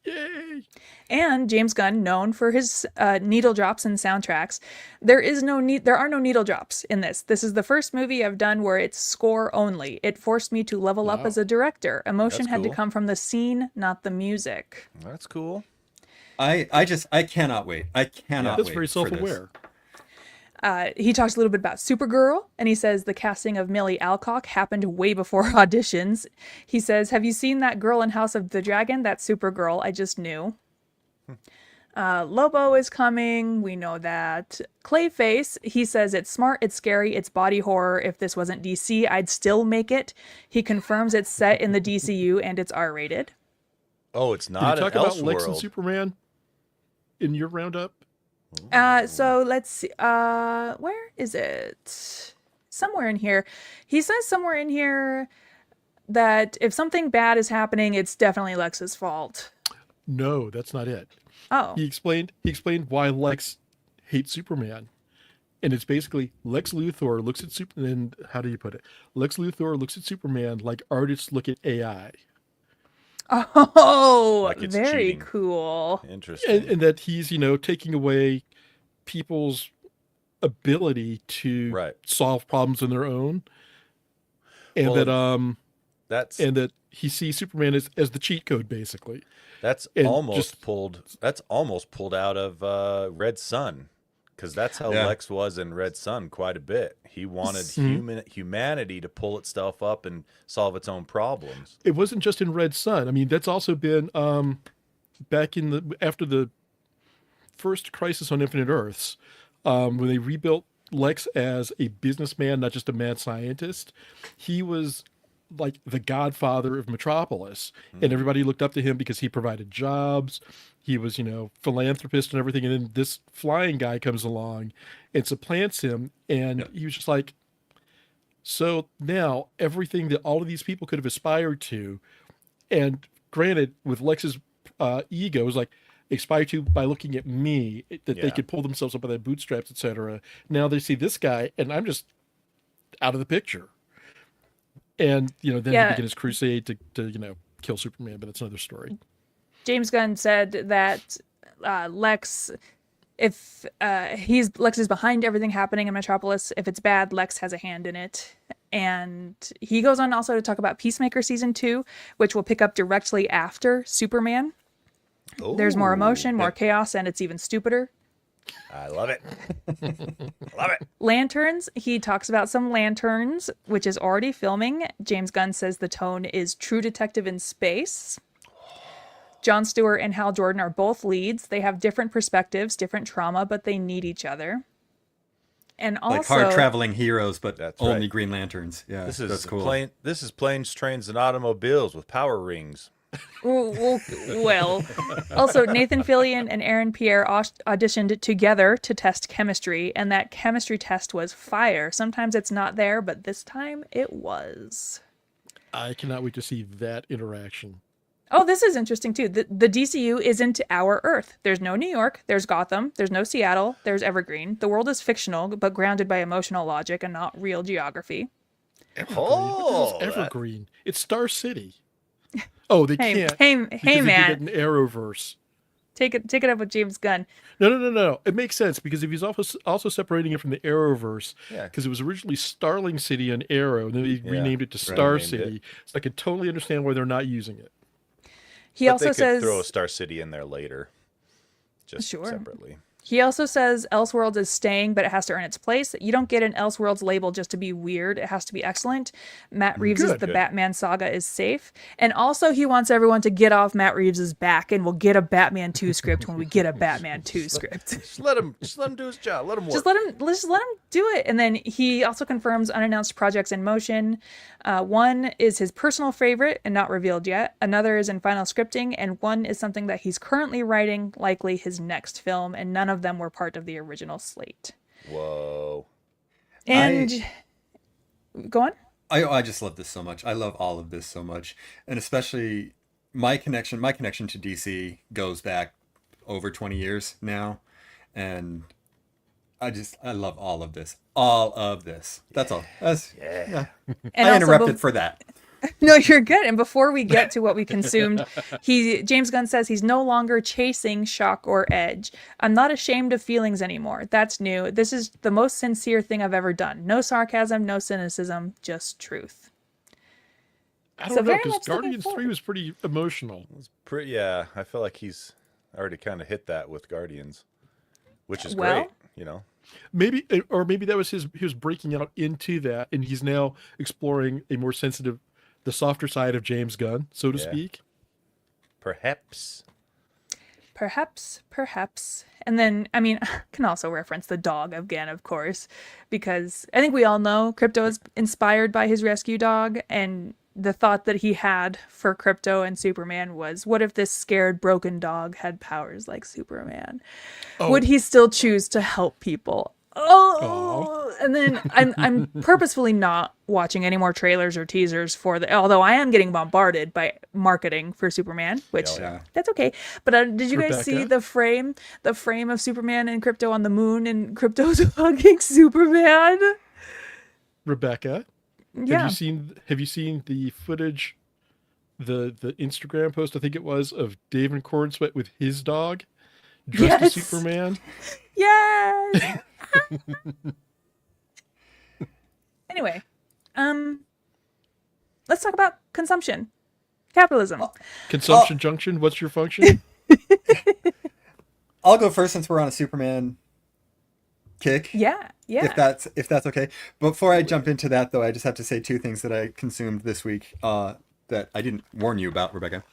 Yay! And James Gunn, known for his needle drops and soundtracks, there are no needle drops in this. This is the first movie I've done where it's score only. It forced me to level up as a director. Emotion That's had to cool. come from the scene, not the music. That's cool. I cannot wait. I cannot That's wait. very for this. self-aware. He talks a little bit about Supergirl, and he says the casting of Millie Alcock happened way before auditions. He says, have you seen that girl in House of the Dragon? That's Supergirl. I just knew. Lobo is coming. We know that. Clayface, he says it's smart, it's scary, it's body horror. If this wasn't DC, I'd still make it. He confirms it's set in the DCU and it's R-rated. Oh, it's Did not you an talk about Lex and Elseworld. Superman in your roundup? So let's see. Where is it? Somewhere in here. He says somewhere in here that if something bad is happening, it's definitely Lex's fault. No, that's not it. Oh. He explained why Lex hates Superman. And it's basically Lex Luthor looks at Superman. How do you put it? Lex Luthor looks at Superman like artists look at AI. Oh, Like it's very cheating. cool. Interesting. And that he's, taking away people's ability to Right. solve problems on their own, and Well, that's that he sees Superman as the cheat code, basically. that's And almost just pulled out of Red Sun, because that's how Yeah. Lex was in Red Sun quite a bit. He wanted humanity to pull itself up and solve its own problems. it wasn't just in Red Sun. I mean, that's also been back after the first Crisis on Infinite Earths, when they rebuilt Lex as a businessman, not just a mad scientist. He was like the godfather of Metropolis, and everybody looked up to him because he provided jobs. He was, philanthropist and everything. And then this flying guy comes along and supplants him, and he was just like, so now everything that all of these people could have aspired to, and granted, with Lex's ego, is like aspire to by looking at me, that they Yeah. could pull themselves up by their bootstraps, etc. Now they see this guy, and I'm just out of the picture. And then he Yeah. began his crusade to kill Superman, but that's another story. James Gunn said that Lex, if Lex is behind everything happening in Metropolis. If it's bad, Lex has a hand in it. And he goes on also to talk about Peacemaker season 2, which will pick up directly after Superman. There's more emotion, more chaos, and it's even stupider. I love it. Love it. Lanterns, he talks about some Lanterns, which is already filming. James Gunn says the tone is True Detective in space. Jon Stewart and Hal Jordan are both leads. They have different perspectives, different trauma, but they need each other. And also, Like hard traveling heroes, but That's only right. Green Lanterns. Yeah, that's cool. This is planes, trains, and automobiles with power rings. well, also Nathan Fillion and Aaron Pierre auditioned together to test chemistry, and that chemistry test was fire. Sometimes it's not there, but this time it was. I cannot wait to see that interaction. Oh, this is interesting too. The DCU isn't our Earth. There's no New York. There's Gotham. There's no Seattle. There's Evergreen. The world is fictional, but grounded by emotional logic and not real geography. Evergreen. It's Star City. Oh, they can't. Hey, because they did man. it in Arrowverse. Take it up with James Gunn. No. It makes sense because if he's also separating it from the Arrowverse, Yeah. because it was originally Starling City on Arrow, and then they renamed it to Star renamed City. it. So I can totally understand why they're not using it. He But also they could says throw a Star City in there later, just Sure. separately. He also says Elseworlds is staying, but it has to earn its place. You don't get an Elseworlds label just to be weird. It has to be excellent. Matt Reeves' The Good. Batman saga is safe. And also he wants everyone to get off Matt Reeves' back, and we'll get a Batman 2 script when we get a Batman 2 script. Just let him do his job. Let him work. Just let him do it. And then he also confirms unannounced projects in motion. One is his personal favorite and not revealed yet. Another is in final scripting, and one is something that he's currently writing, likely his next film, and none of them were part of the original slate. Whoa. And go on. I just love this so much. I love all of this so much, and especially my connection to DC goes back over 20 years now, and I love all of this. That's all. Yeah. And I also interrupted for that. No, you're good. And before we get to what we consumed, James Gunn says he's no longer chasing shock or edge. I'm not ashamed of feelings anymore. That's new. This is the most sincere thing I've ever done. No sarcasm, no cynicism, just truth. I So don't know, very because much looking Guardians 3 forward. was pretty emotional. Yeah, I feel like he's already kind of hit that with Guardians, which is Well- great, you know. Maybe that was he was breaking out into that, and he's now exploring a more sensitive, the softer side of James Gunn, so to Yeah. speak. Perhaps. Perhaps. And then, I mean, can also reference the dog again, of course, because I think we all know Crypto is inspired by his rescue dog, and the thought that he had for Crypto and Superman was, what if this scared, broken dog had powers like Superman? Would he still choose to help people? And then I'm purposefully not watching any more trailers or teasers for although I am getting bombarded by marketing for Superman, which Yeah. that's okay. But did you guys see Rebecca? the frame of Superman and Crypto on the moon, and Crypto's hugging Superman? Rebecca, Yeah. have you seen the footage, the Instagram post, I think it was, of David Cornsweet with his dog dressed as Yes. Superman? Yes. Anyway, let's talk about consumption, capitalism. Consumption junction. What's your function? I'll go first since we're on a Superman kick. Yeah. If that's okay. Before I jump into that, though, I just have to say two things that I consumed this week that I didn't warn you about, Rebecca.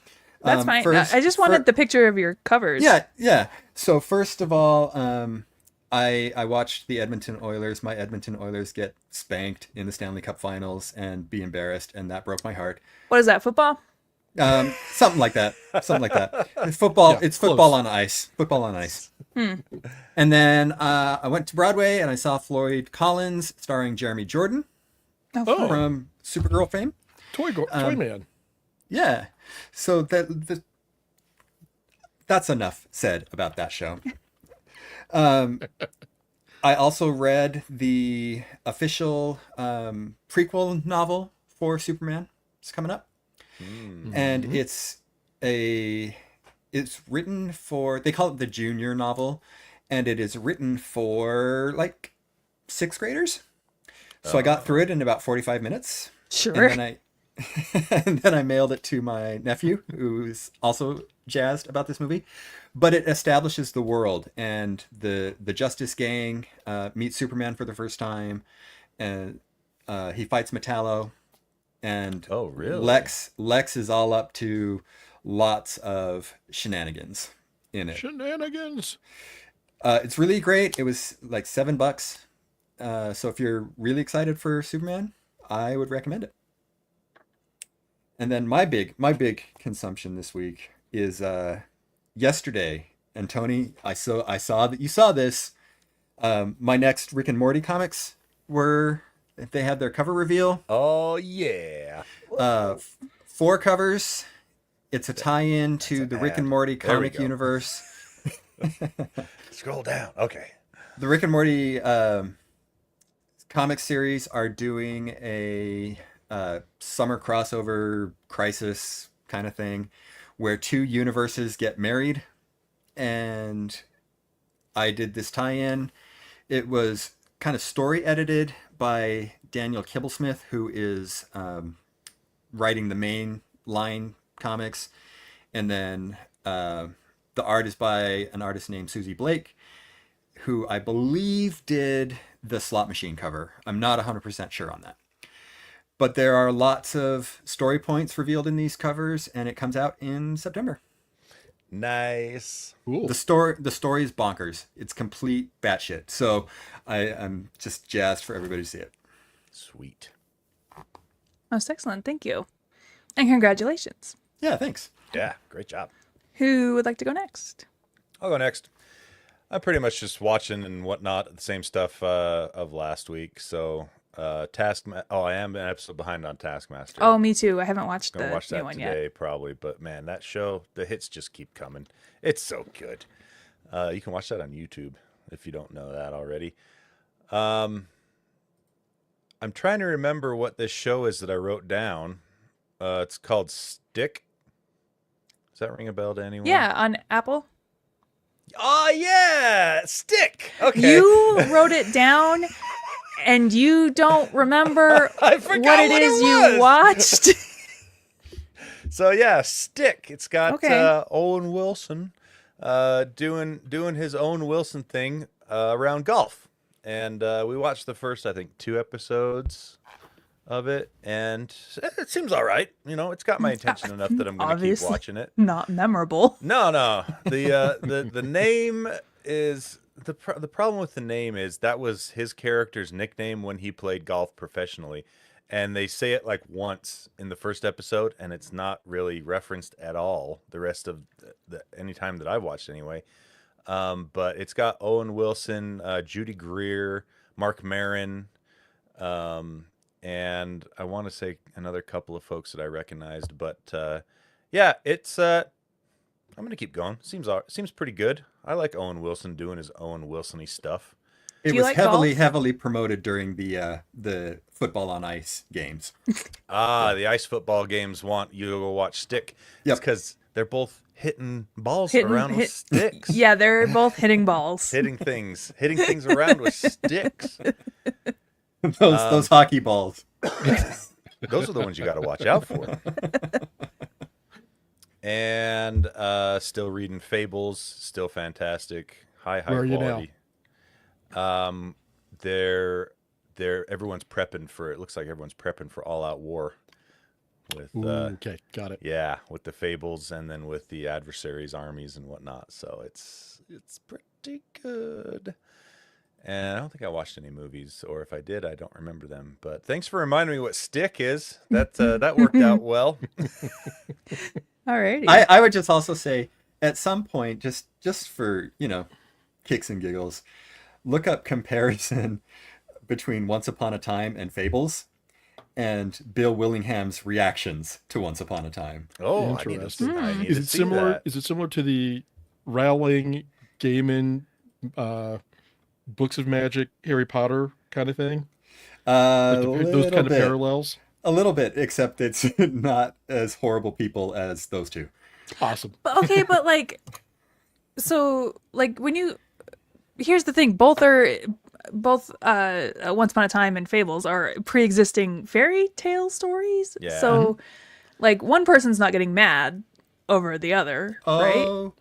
That's fine. First, I just wanted the picture of your covers. Yeah. So first of all, I watched the Edmonton Oilers. My Edmonton Oilers get spanked in the Stanley Cup Finals and be embarrassed, and that broke my heart. What is that, football? Something like that. It's football. Yeah, it's close. football on ice. Football on ice. And then I went to Broadway and I saw Floyd Collins starring Jeremy Jordan Oh, from Supergirl fame. Toy Man. Yeah. So that's enough said about that show. I also read the official prequel novel for Superman. It's coming up. And it's written for, they call it the junior novel, and it is written for like 6th graders. So I got through it in about 45 minutes. Sure. And then I mailed it to my nephew, who's also jazzed about this movie. But it establishes the world, and the Justice Gang meets Superman for the first time, and he fights Metallo, and Oh, really? Lex is all up to lots of shenanigans in it. Shenanigans. It's really great. It was like $7. So if you're really excited for Superman, I would recommend it. And then my big consumption this week is yesterday. And Tony, I saw that you saw this. My next Rick and Morty comics they had their cover reveal. Oh yeah. 4 covers. It's a tie-in to the Rick ad. and Morty There we comic go. universe. Scroll down. Okay. The Rick and Morty comic series are doing a summer crossover crisis kind of thing where 2 universes get married, and I did this tie-in. It was kind of story edited by Daniel Kibblesmith, who is writing the main line comics, and then the art is by an artist named Susie Blake, who I believe did the Slot Machine cover. I'm not 100% sure on that. But there are lots of story points revealed in these covers, and it comes out in September. Nice. Cool. The story is bonkers. It's complete batshit. So I'm just jazzed for everybody to see it. Sweet. Most excellent. Thank you. And congratulations. Yeah, thanks. Yeah. Great job. Who would like to go next? I'll go next. I'm pretty much just watching and whatnot, the same stuff of last week. So, I am an episode behind on Taskmaster. Oh, me too. I haven't watched Gonna the watch new that one today, yet. probably. But man, that show, the hits just keep coming. It's so good. You can watch that on YouTube if you don't know that already. I'm trying to remember what this show is that I wrote down. It's called Stick. Does that ring a bell to anyone? Yeah, on Apple. Oh yeah, Stick. Okay. You wrote it down and you don't remember I forgot what it what is it you was. watched. So yeah, Stick. It's got Okay. Owen Wilson doing his Owen Wilson thing around golf, and we watched the first, I think, 2 episodes of it, and it seems all right. You know, it's got my attention enough that I'm going to keep Obviously. watching it. Not memorable. No. The name is the problem with the name is that was his character's nickname when he played golf professionally, and they say it like once in the first episode, and it's not really referenced at all the rest of the any time that I've watched anyway. But it's got Owen Wilson, Judy Greer, Mark Maron, and I want to say another couple of folks that I recognized. But yeah, it's I'm gonna keep going. Seems pretty good. I like Owen Wilson doing his Owen Wilson-y stuff. It Do you was like heavily, golf? heavily promoted during the football on ice games. The ice football games want you to go watch Stick. Yep. It's because they're both hitting balls around with sticks. Yeah, they're both hitting balls. hitting things around with sticks. Those hockey balls. Those are the ones you got to watch out for. And still reading Fables, still fantastic, high Where are you now? quality. Everyone's prepping for. It looks like everyone's prepping for all-out war. With Ooh, okay, got it. yeah, with the Fables and then with the adversaries' armies and whatnot. So it's pretty good. And I don't think I watched any movies, or if I did, I don't remember them. But thanks for reminding me what stick is. That worked out well. Alrighty. I would just also say, at some point, just for, kicks and giggles, look up comparison between Once Upon a Time and Fables, and Bill Willingham's reactions to Once Upon a Time. Oh, I need Interesting. to, I need Is to it see similar? that. Is it similar to the Rowling, Gaiman, Books of Magic, Harry Potter kind of thing? Like those kind of parallels. A little bit, except it's not as horrible people as those two. Awesome. But okay, but when you, here's the thing, both Once Upon a Time and Fables are pre-existing fairy tale stories. Yeah. So, one person's not getting mad over the other, right?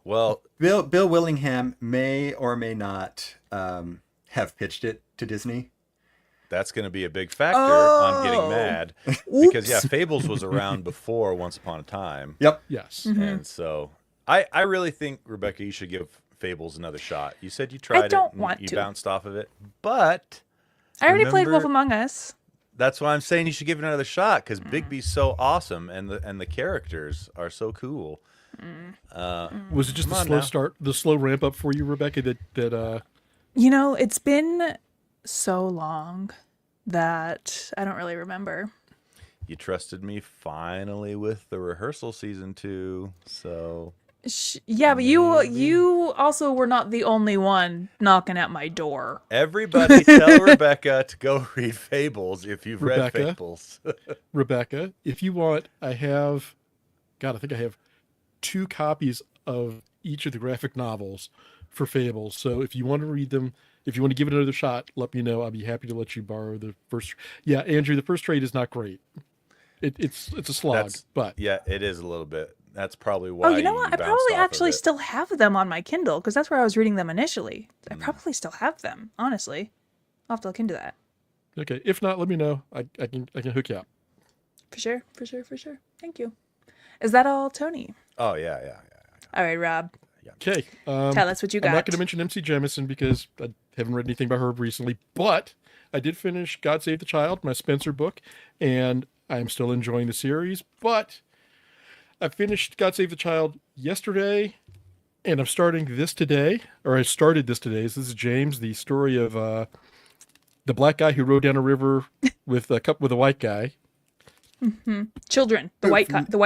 Well, Bill Willingham may or may not have pitched it to Disney. That's going to be a big factor on getting mad. Because, yeah, Fables was around before Once Upon a Time. Yep. Yes. And so I really think, Rebecca, you should give Fables another shot. You said you tried don't it and want you to. bounced off of it. But I already played remember- Wolf Among Us. that's why I'm saying you should give it another shot, because Bigby's so awesome and the characters are so cool. Was it just Come the on slow now. start, the slow ramp up for you, Rebecca? That It's been so long that I don't really remember. You trusted me finally with the rehearsal season 2, so Yeah, but you also were not the only one knocking at my door. everybody tell Rebecca to go read Fables if you've read Rebecca? Fables. Rebecca, if you want, I think I have 2 copies of each of the graphic novels for Fables. So if you want to read them, if you want to give it another shot, let me know. I'll be happy to let you borrow the first. Yeah, Andrew, the first trade is not great. It's a slog, but Yeah, it is a little bit. That's probably why. Oh, you know what? I bounced probably off of actually it. still have them on my Kindle because that's where I was reading them initially. I probably still have them, honestly. I'll have to look into that. okay. If not, let me know. I can hook you up. For sure. Thank you. Is that all, Tony? Oh yeah. All right, Rob. Okay. Tell us what you got. I'm not going to mention MC Jemison because I haven't read anything by her recently, but I did finish God Save the Child, my Spencer book, and I'm still enjoying the series. But I finished God Save the Child yesterday, and I'm starting this today, or I started this today. This is James, the story of the black guy who rode down a river with a white guy, Children. The white child. the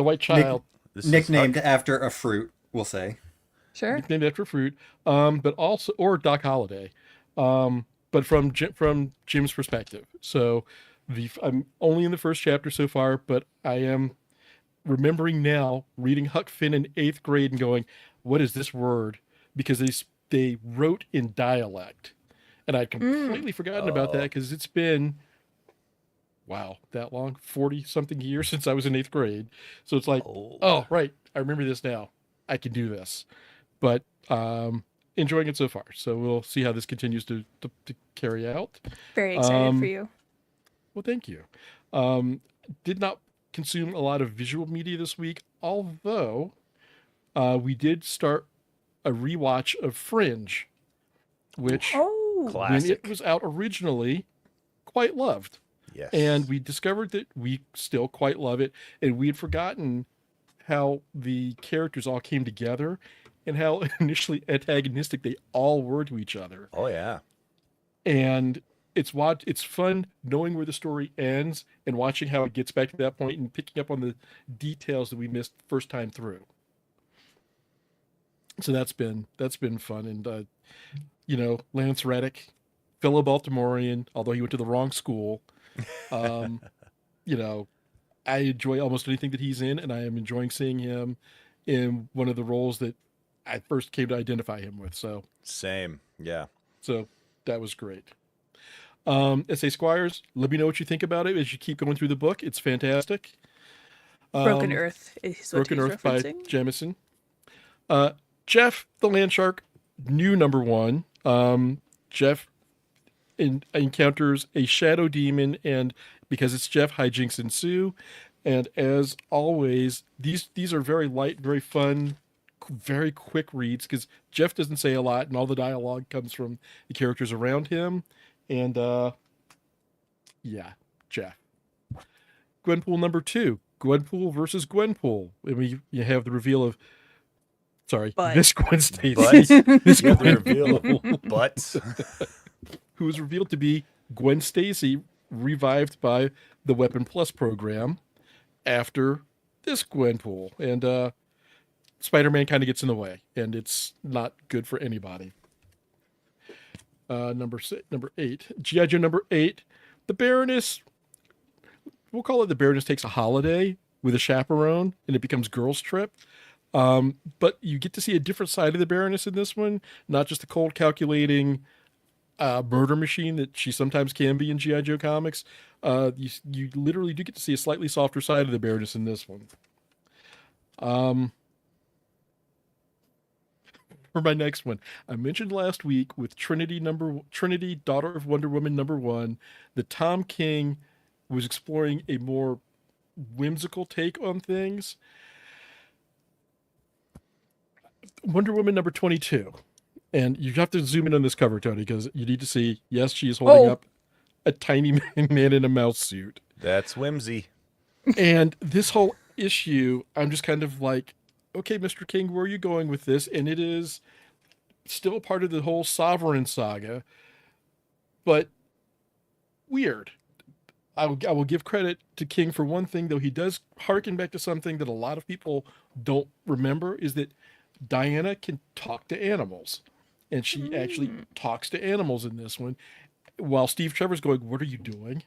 white child. This is Nicknamed after a fruit, we'll say. Sure. Nicknamed after fruit, but also or Doc Holliday, but from Jim's perspective. So I'm only in the first chapter so far, but I am remembering now reading Huck Finn in 8th grade and going, "What is this word?" Because they wrote in dialect, and I'd completely forgotten about that because it's been that long, 40 something years since I was in 8th grade. So it's like, oh right, I remember this now. I can do this. But enjoying it so far. So we'll see how this continues to carry out. Very excited for you. Well, thank you. Did not consume a lot of visual media this week, although we did start a rewatch of Fringe, which Oh. when classic. it was out originally, quite loved. Yes. And we discovered that we still quite love it. And we had forgotten how the characters all came together and how initially antagonistic they all were to each other. Oh yeah. And it's fun knowing where the story ends and watching how it gets back to that point and picking up on the details that we missed first time through. So that's been fun. And Lance Reddick, fellow Baltimorean, although he went to the wrong school, I enjoy almost anything that he's in, and I am enjoying seeing him in one of the roles that I first came to identify him with. Same. Yeah. So that was great. S.A. Squires, let me know what you think about it as you keep going through the book. It's fantastic. Broken Earth is what Broken he's Earth by referencing. Jamison. Jeff the Land Shark, new number 1. Jeff encounters a shadow demon, and because it's Jeff, hijinks ensue. And as always, these are very light, very fun, very quick reads because Jeff doesn't say a lot, and all the dialogue comes from the characters around him. And yeah, Jeff. Gwenpool number 2. Gwenpool versus Gwenpool. And you have the reveal of, this Gwen Stacy. This You have Gwen to reveal butts. who was revealed to be Gwen Stacy, revived by the Weapon Plus program after this Gwenpool. And Spider-Man kind of gets in the way, and it's not good for anybody. Number 8. G.I. Joe number 8. The Baroness, we'll call it the Baroness takes a holiday with a chaperone, and it becomes girls' trip. But you get to see a different side of the Baroness in this one, not just the cold, calculating murder machine that she sometimes can be in G.I. Joe comics. You literally do get to see a slightly softer side of the Baroness in this one. For my next one, I mentioned last week with Trinity, Daughter of Wonder Woman number 1, that Tom King was exploring a more whimsical take on things. Wonder Woman number 22. And you have to zoom in on this cover, Tony, because you need to see, yes, she is holding up a tiny man in a mouse suit. That's whimsy. And this whole issue, I'm just kind of like, okay, Mr. King, where are you going with this? And it is still part of the whole Sovereign saga, but weird. I will give credit to King for one thing, though he does harken back to something that a lot of people don't remember, is that Diana can talk to animals. And she actually talks to animals in this one, while Steve Trevor's going, what are you doing?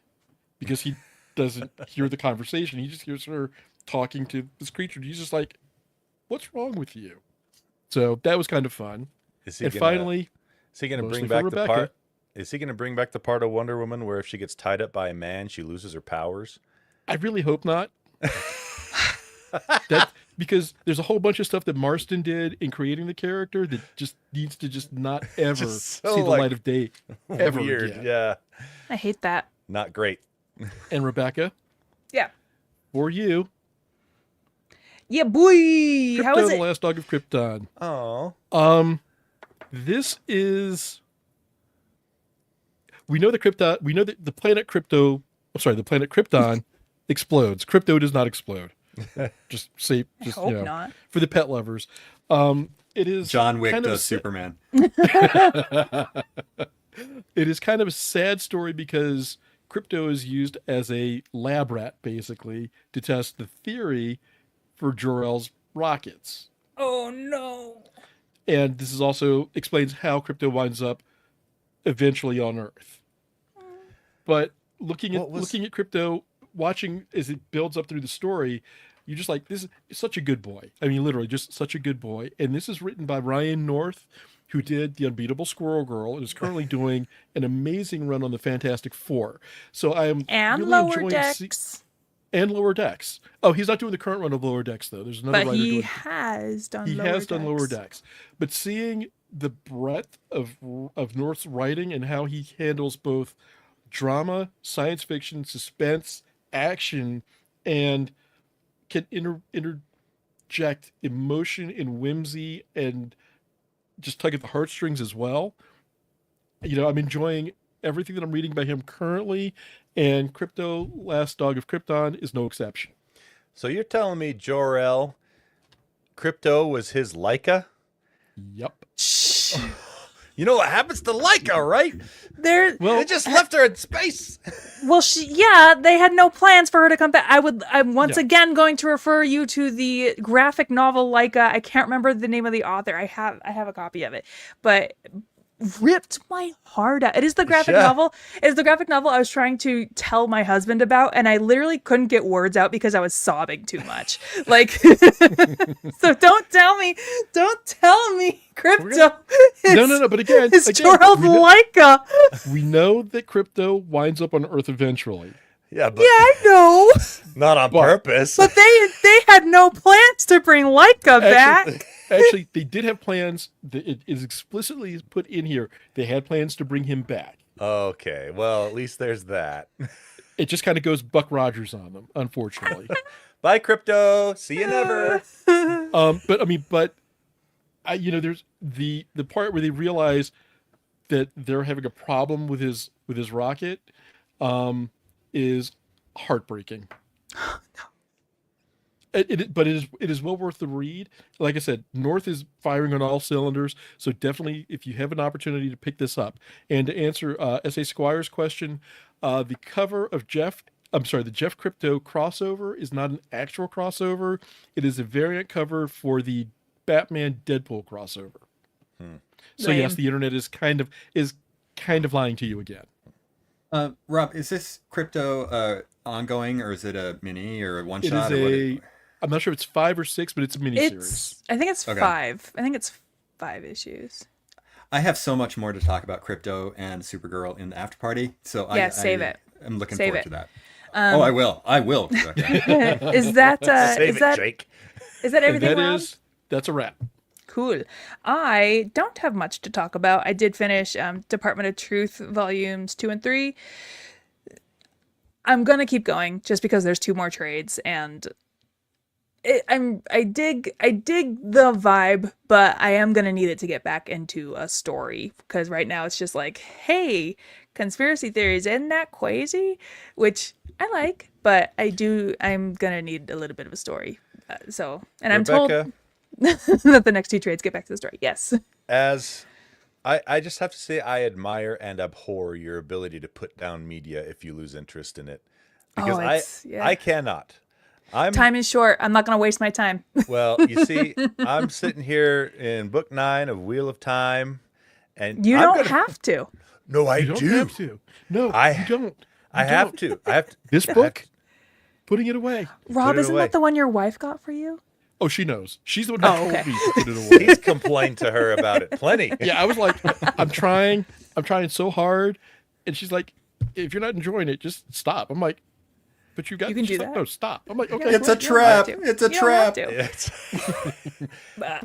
Because he doesn't hear the conversation. He just hears her talking to this creature. He's just like, what's wrong with you? So that was kind of fun. Finally, is he going to mostly bring for back the Rebecca. part? Is he going to bring back the part of Wonder Woman where if she gets tied up by a man, she loses her powers? I really hope not. Because there's a whole bunch of stuff that Marston did in creating the character that just needs to just not ever Just so, see the light of day ever Weird, again. yeah. I hate that. Not great. And Rebecca, Yeah. for you, Yeah, boy. How Krypto, is the it? Last Dog of Krypton. Oh. This is. We know the Krypton. We know that the planet Krypton explodes. Krypto does not explode. Just say, I hope not. for the pet lovers. It is John Wick kind of does Superman. It is kind of a sad story because Krypto is used as a lab rat, basically, to test the theory for Jor-El's rockets. Oh no. And this is also explains how Krypto winds up eventually on Earth. But looking at Krypto, watching as it builds up through the story, you're just like, this is such a good boy. I mean, literally, just such a good boy. And this is written by Ryan North, who did The Unbeatable Squirrel Girl and is currently doing an amazing run on the Fantastic Four. So I am And really Lower enjoying Decks. and Lower Decks. Oh, he's not doing the current run of Lower Decks, though. There's another But writer he doing has done he Lower has done Lower Decks. Decks. But seeing the breadth of North's writing and how he handles both drama, science fiction, suspense, action, and can interject emotion and whimsy and just tug at the heartstrings as well. You know, I'm enjoying everything that I'm reading by him currently, and Krypto, Last Dog of Krypton is no exception. So you're telling me Jor-El, Krypto was his Leica? Yep. You know what happens to Leica, right? There. Well, They just left her in space. Well, they had no plans for her to come back. I'm once again going to refer you to the graphic novel Leica. I can't remember the name of the author. I have a copy of it, but ripped my heart out. It is the graphic novel. It is the graphic novel I was trying to tell my husband about, and I literally couldn't get words out because I was sobbing too much. Like, so don't tell me, Crypto. No. But again, Gerald Laika. We know that Crypto winds up on Earth eventually. Yeah, but I know. not on purpose. But they had no plans to bring Laika back. Actually, they did have plans. It is explicitly put in here. They had plans to bring him back. Okay, well, at least there's that. It just kind of goes Buck Rogers on them, unfortunately. Bye, Crypto. See you never. But there's the part where they realize that they're having a problem with his rocket, is heartbreaking. But it is well worth the read. Like I said, North is firing on all cylinders, so definitely if you have an opportunity to pick this up. And to answer S.A. Squire's question, the cover of the Jeff Crypto crossover is not an actual crossover. It is a variant cover for the Batman Deadpool crossover. So Lame. yes, the internet is kind of lying to you again. Rob, is this Crypto ongoing, or is it a mini or a one shot? I'm not sure if it's 5 or 6, but it's a miniseries. I think it's 5. I think it's 5 issues. I have so much more to talk about Crypto and Supergirl in the after party, so save it. I'm looking Save forward it. to that. I will. Is that Jake. is that everything? Rob? That's a wrap. Cool. I don't have much to talk about. I did finish Department of Truth volumes 2 and 3. I'm gonna keep going just because there's 2 more trades, and I dig the vibe, but I am gonna need it to get back into a story, because right now it's just like, hey, conspiracy theories, isn't that crazy? Which I like, but I'm gonna need a little bit of a story. I'm told that the next 2 trades get back to the story. Yes. As I just have to say, I admire and abhor your ability to put down media if you lose interest in it, because I cannot. Time is short. I'm not going to waste my time. Well, you see, I'm sitting here in book 9 of Wheel of Time, and you don't have to. No, I You don't do. have to. No, you don't. I have to. This book, putting it away. Rob, isn't that the one your wife got for you? Oh, she knows. She's the one who told me to put it away. He's complained to her about it plenty. Yeah, I was like, I'm trying so hard, and she's like, if you're not enjoying it, just stop. I'm like, but you can do that. No, stop. I'm like, okay, It's a trap. It's a trap.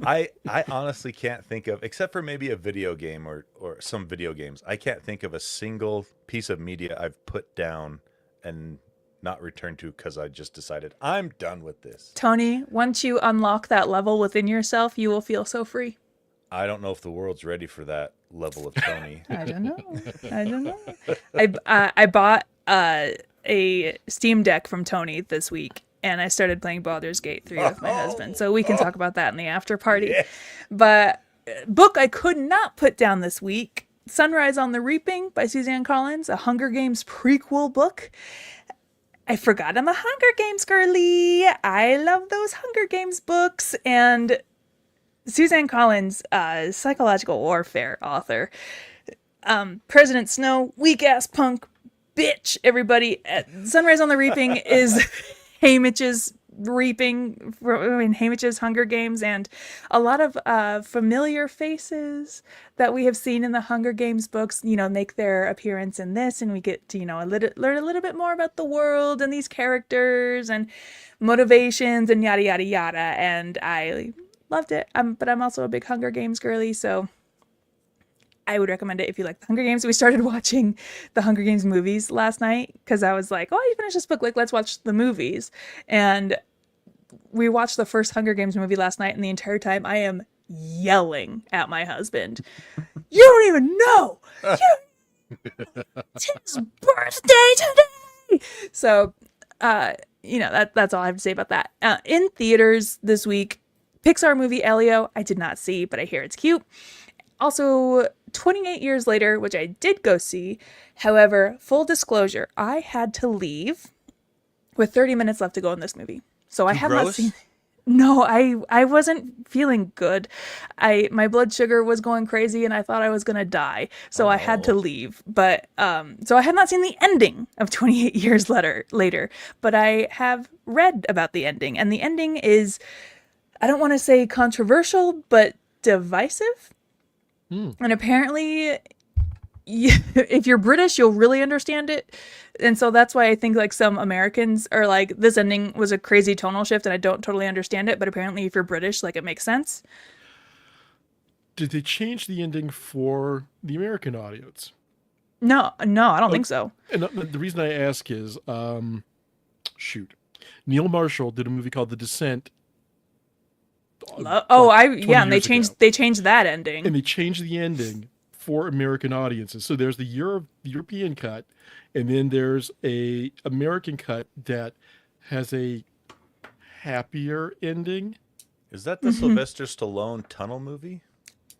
I honestly can't think of, except for maybe a video game or some video games, I can't think of a single piece of media I've put down and not returned to because I just decided I'm done with this. Tony, once you unlock that level within yourself, you will feel so free. I don't know if the world's ready for that level of Tony. I don't know. I bought a Steam Deck from Tony this week, and I started playing Baldur's Gate 3 with my husband, so we can talk about that in the after party. Yeah. But book I could not put down this week, Sunrise on the Reaping by Suzanne Collins, a Hunger Games prequel book. I forgot I'm a Hunger Games girly. I love those Hunger Games books. And Suzanne Collins, psychological warfare author. President Snow, weak-ass punk bitch, everybody. Sunrise on the Reaping is Haymitch's Haymitch's Hunger Games, and a lot of familiar faces that we have seen in the Hunger Games books, make their appearance in this, and we get to, learn a little bit more about the world and these characters and motivations and yada, yada, yada. And I loved it. But I'm also a big Hunger Games girly, so I would recommend it if you like the Hunger Games. We started watching the Hunger Games movies last night because I was like, you finished this book, let's watch the movies. And we watched the first Hunger Games movie last night, and the entire time I am yelling at my husband. You don't even know! It's his birthday today! So, that's all I have to say about that. In theaters this week, Pixar movie Elio, I did not see, but I hear it's cute. Also, 28 years later, which I did go see. However, full disclosure, I had to leave with 30 minutes left to go in this movie. So I have not seen. No, I wasn't feeling good. My blood sugar was going crazy and I thought I was going to die. So I had to leave. But so I have not seen the ending of 28 years later, but I have read about the ending, and the ending is, I don't want to say controversial, but divisive. And apparently if you're British, you'll really understand it. And so that's why I think like some Americans are like, this ending was a crazy tonal shift and I don't totally understand it. But apparently if you're British, like it makes sense. Did they change the ending for the American audience? No, I don't think so. And the reason I ask is, Neil Marshall did a movie called The Descent. And they changed that ending. And they changed the ending for American audiences. So there's the European cut, and then there's a American cut that has a happier ending. Is that the Sylvester Stallone tunnel movie?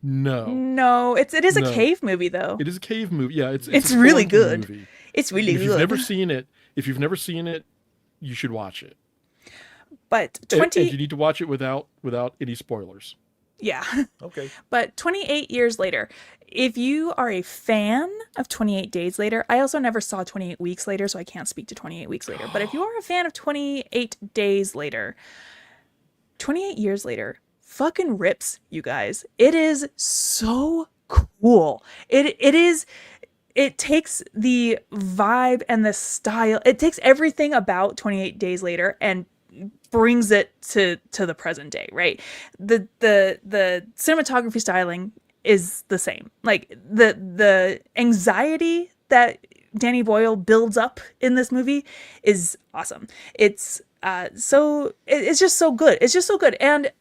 No, it is a cave movie though. It is a cave movie. Yeah, it's really good. Movie. It's really good. If you've never seen it, you should watch it. But and you need to watch it without any spoilers. Yeah. Okay. But 28 years later, if you are a fan of 28 Days Later, I also never saw 28 Weeks Later, so I can't speak to 28 Weeks Later. But if you are a fan of 28 Days Later, 28 Years Later fucking rips, you guys. It is so cool. It takes the vibe and the style. It takes everything about 28 Days Later and brings it to the present day, right? The cinematography styling is the same. Like the anxiety that Danny Boyle builds up in this movie is awesome. It's just so good. It's just so good. And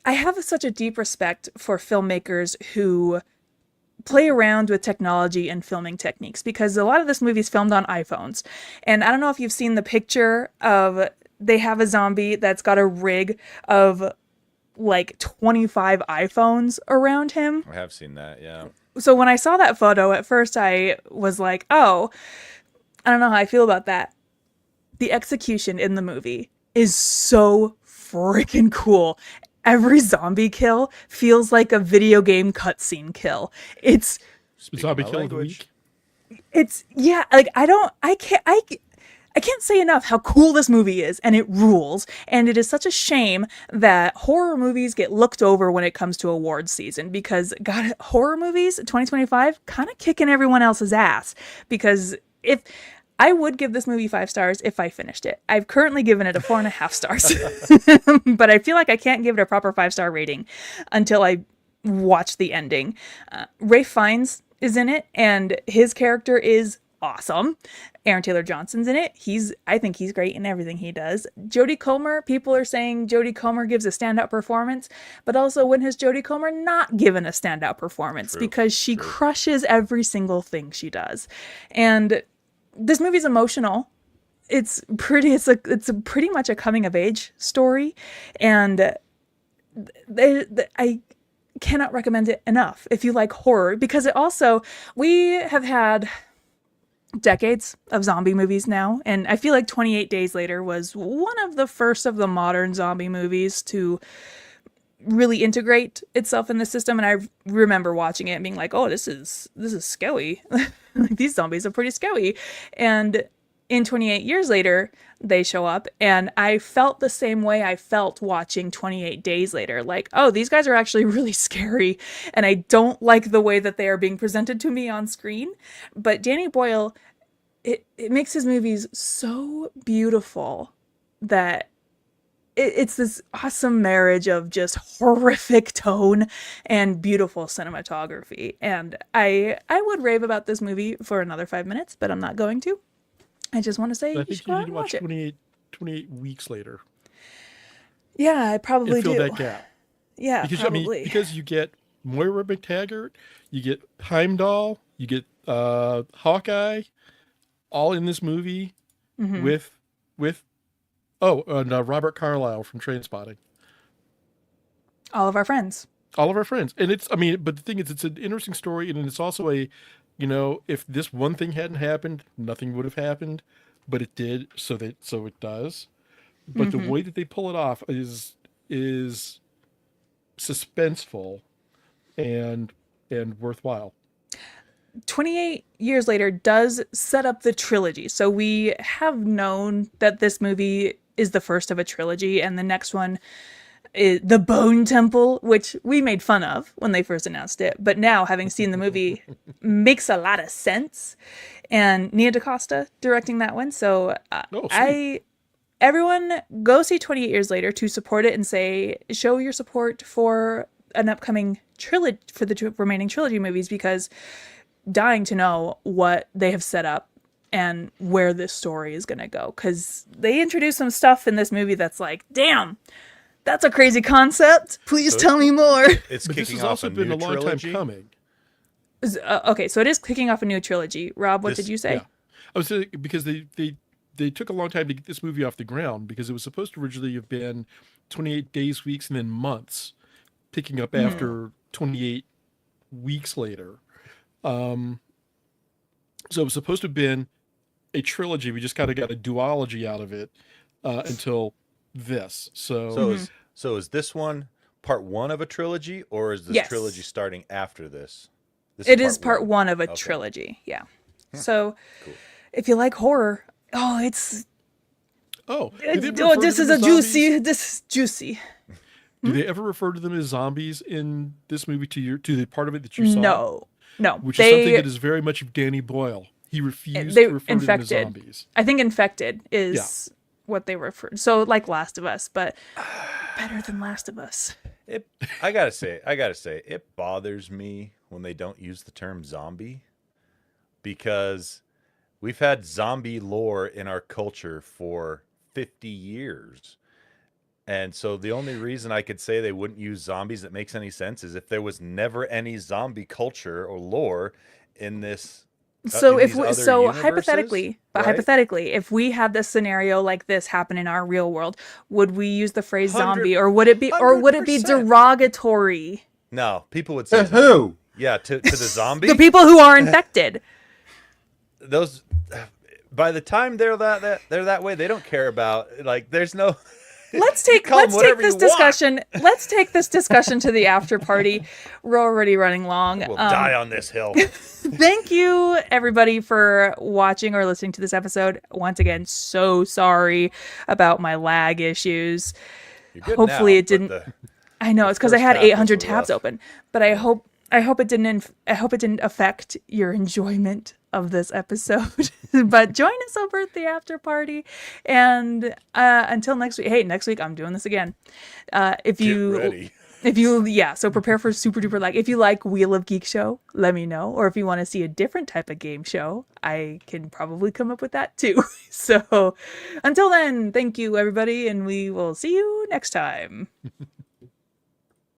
I have such a deep respect for filmmakers who play around with technology and filming techniques, because a lot of this movie is filmed on iPhones. And I don't know if you've seen the picture of, they have a zombie that's got a rig of like 25 iPhones around him. I have seen that, yeah. So when I saw that photo, at first I was like, oh, I don't know how I feel about that. The execution in the movie is so freaking cool. Every zombie kill feels like a video game cutscene kill. It's zombie kill of the week. It's I can't say enough how cool this movie is, and it rules. And it is such a shame that horror movies get looked over when it comes to awards season, because God, horror movies 2025 kind of kicking everyone else's ass. Because if I would give this movie 5 stars if I finished it. I've currently given it a 4.5 stars, but I feel like I can't give it a proper 5-star rating until I watch the ending. Ralph Fiennes is in it, and his character is awesome. Aaron Taylor Johnson's in it. I think he's great in everything he does. Jodie Comer, people are saying Jodie Comer gives a standout performance, but also when has Jodie Comer not given a standout performance? Because she crushes every single thing she does. And this movie's emotional. It's pretty much a coming of age story, and I cannot recommend it enough if you like horror, because we have had decades of zombie movies now, and I feel like 28 Days Later was one of the first of the modern zombie movies to really integrate itself in the system. And I remember watching it and being like, oh, this is scary. Like, these zombies are pretty scary. And in 28 Years Later, they show up, and I felt the same way I felt watching 28 Days Later. Like, oh, these guys are actually really scary, and I don't like the way that they are being presented to me on screen. But Danny Boyle, it makes his movies so beautiful that it's this awesome marriage of just horrific tone and beautiful cinematography. And I would rave about this movie for another 5 minutes, but I'm not going to. I just want to say you should go out and watch it. 28 Weeks Later. Yeah, I probably do. Fill that gap. Yeah, because, probably. Because you get Moira McTaggart, you get Heimdall, you get Hawkeye, all in this movie with Robert Carlyle from Trainspotting. All of our friends. And but the thing is, it's an interesting story, and it's also if this one thing hadn't happened, nothing would have happened, but it did, so it does. but the way that they pull it off is suspenseful and worthwhile. 28 years later does set up the trilogy. So we have known that this movie is the first of a trilogy, and the next one is The Bone Temple, which we made fun of when they first announced it. But now, having seen the movie, makes a lot of sense. And Nia DaCosta directing that one. So everyone go see 28 Years Later to support it and show your support for an upcoming trilogy, for the remaining trilogy movies, because dying to know what they have set up and where this story is going to go, because they introduced some stuff in this movie that's like, damn, that's a crazy concept. Please tell me more. It's But this kicking has off also a been new a long trilogy. time coming. Okay, so it is kicking off a new trilogy. Rob, what did you say? Yeah. I was saying because they took a long time to get this movie off the ground, because it was supposed to originally have been 28 days, weeks, and then months, picking up after 28 weeks later. So it was supposed to have been a trilogy. We just kind of got a duology out of it until this. So Is this one part one of a trilogy, or is this trilogy starting after this? It is part one of a trilogy. Yeah. So if you like horror, this is juicy. Do they ever refer to them as zombies in this movie to the part of it that you saw? No. Which is something that is very much of Danny Boyle. He refused to refer to them as zombies. I think infected is what they refer. So like Last of Us, but better than Last of Us. I gotta say, it bothers me when they don't use the term zombie, because we've had zombie lore in our culture for 50 years. And so the only reason I could say they wouldn't use zombies that makes any sense is if there was never any zombie culture or lore in this. So hypothetically, if we had this scenario like this happen in our real world, would we use the phrase zombie, or would it be 100%. derogatory? No, people would say who? Yeah, to the zombie. The people who are infected. Those, by the time they're that way, they don't care about, like, the's no. Let's take this discussion to the after party. We're already running long. We'll die on this hill. Thank you, everybody, for watching or listening to this episode. Once again, so sorry about my lag issues. You're good Hopefully now, it didn't. I know it's because I first had half was 800 rough. tabs open, but I hope it didn't affect your enjoyment of this episode. But join us over at the after party, and until next week. Hey, next week I'm doing this again. Get ready. So prepare for super duper lag. If you like Wheel of Geek Show, let me know. Or if you want to see a different type of game show, I can probably come up with that too. So until then, thank you everybody, and we will see you next time.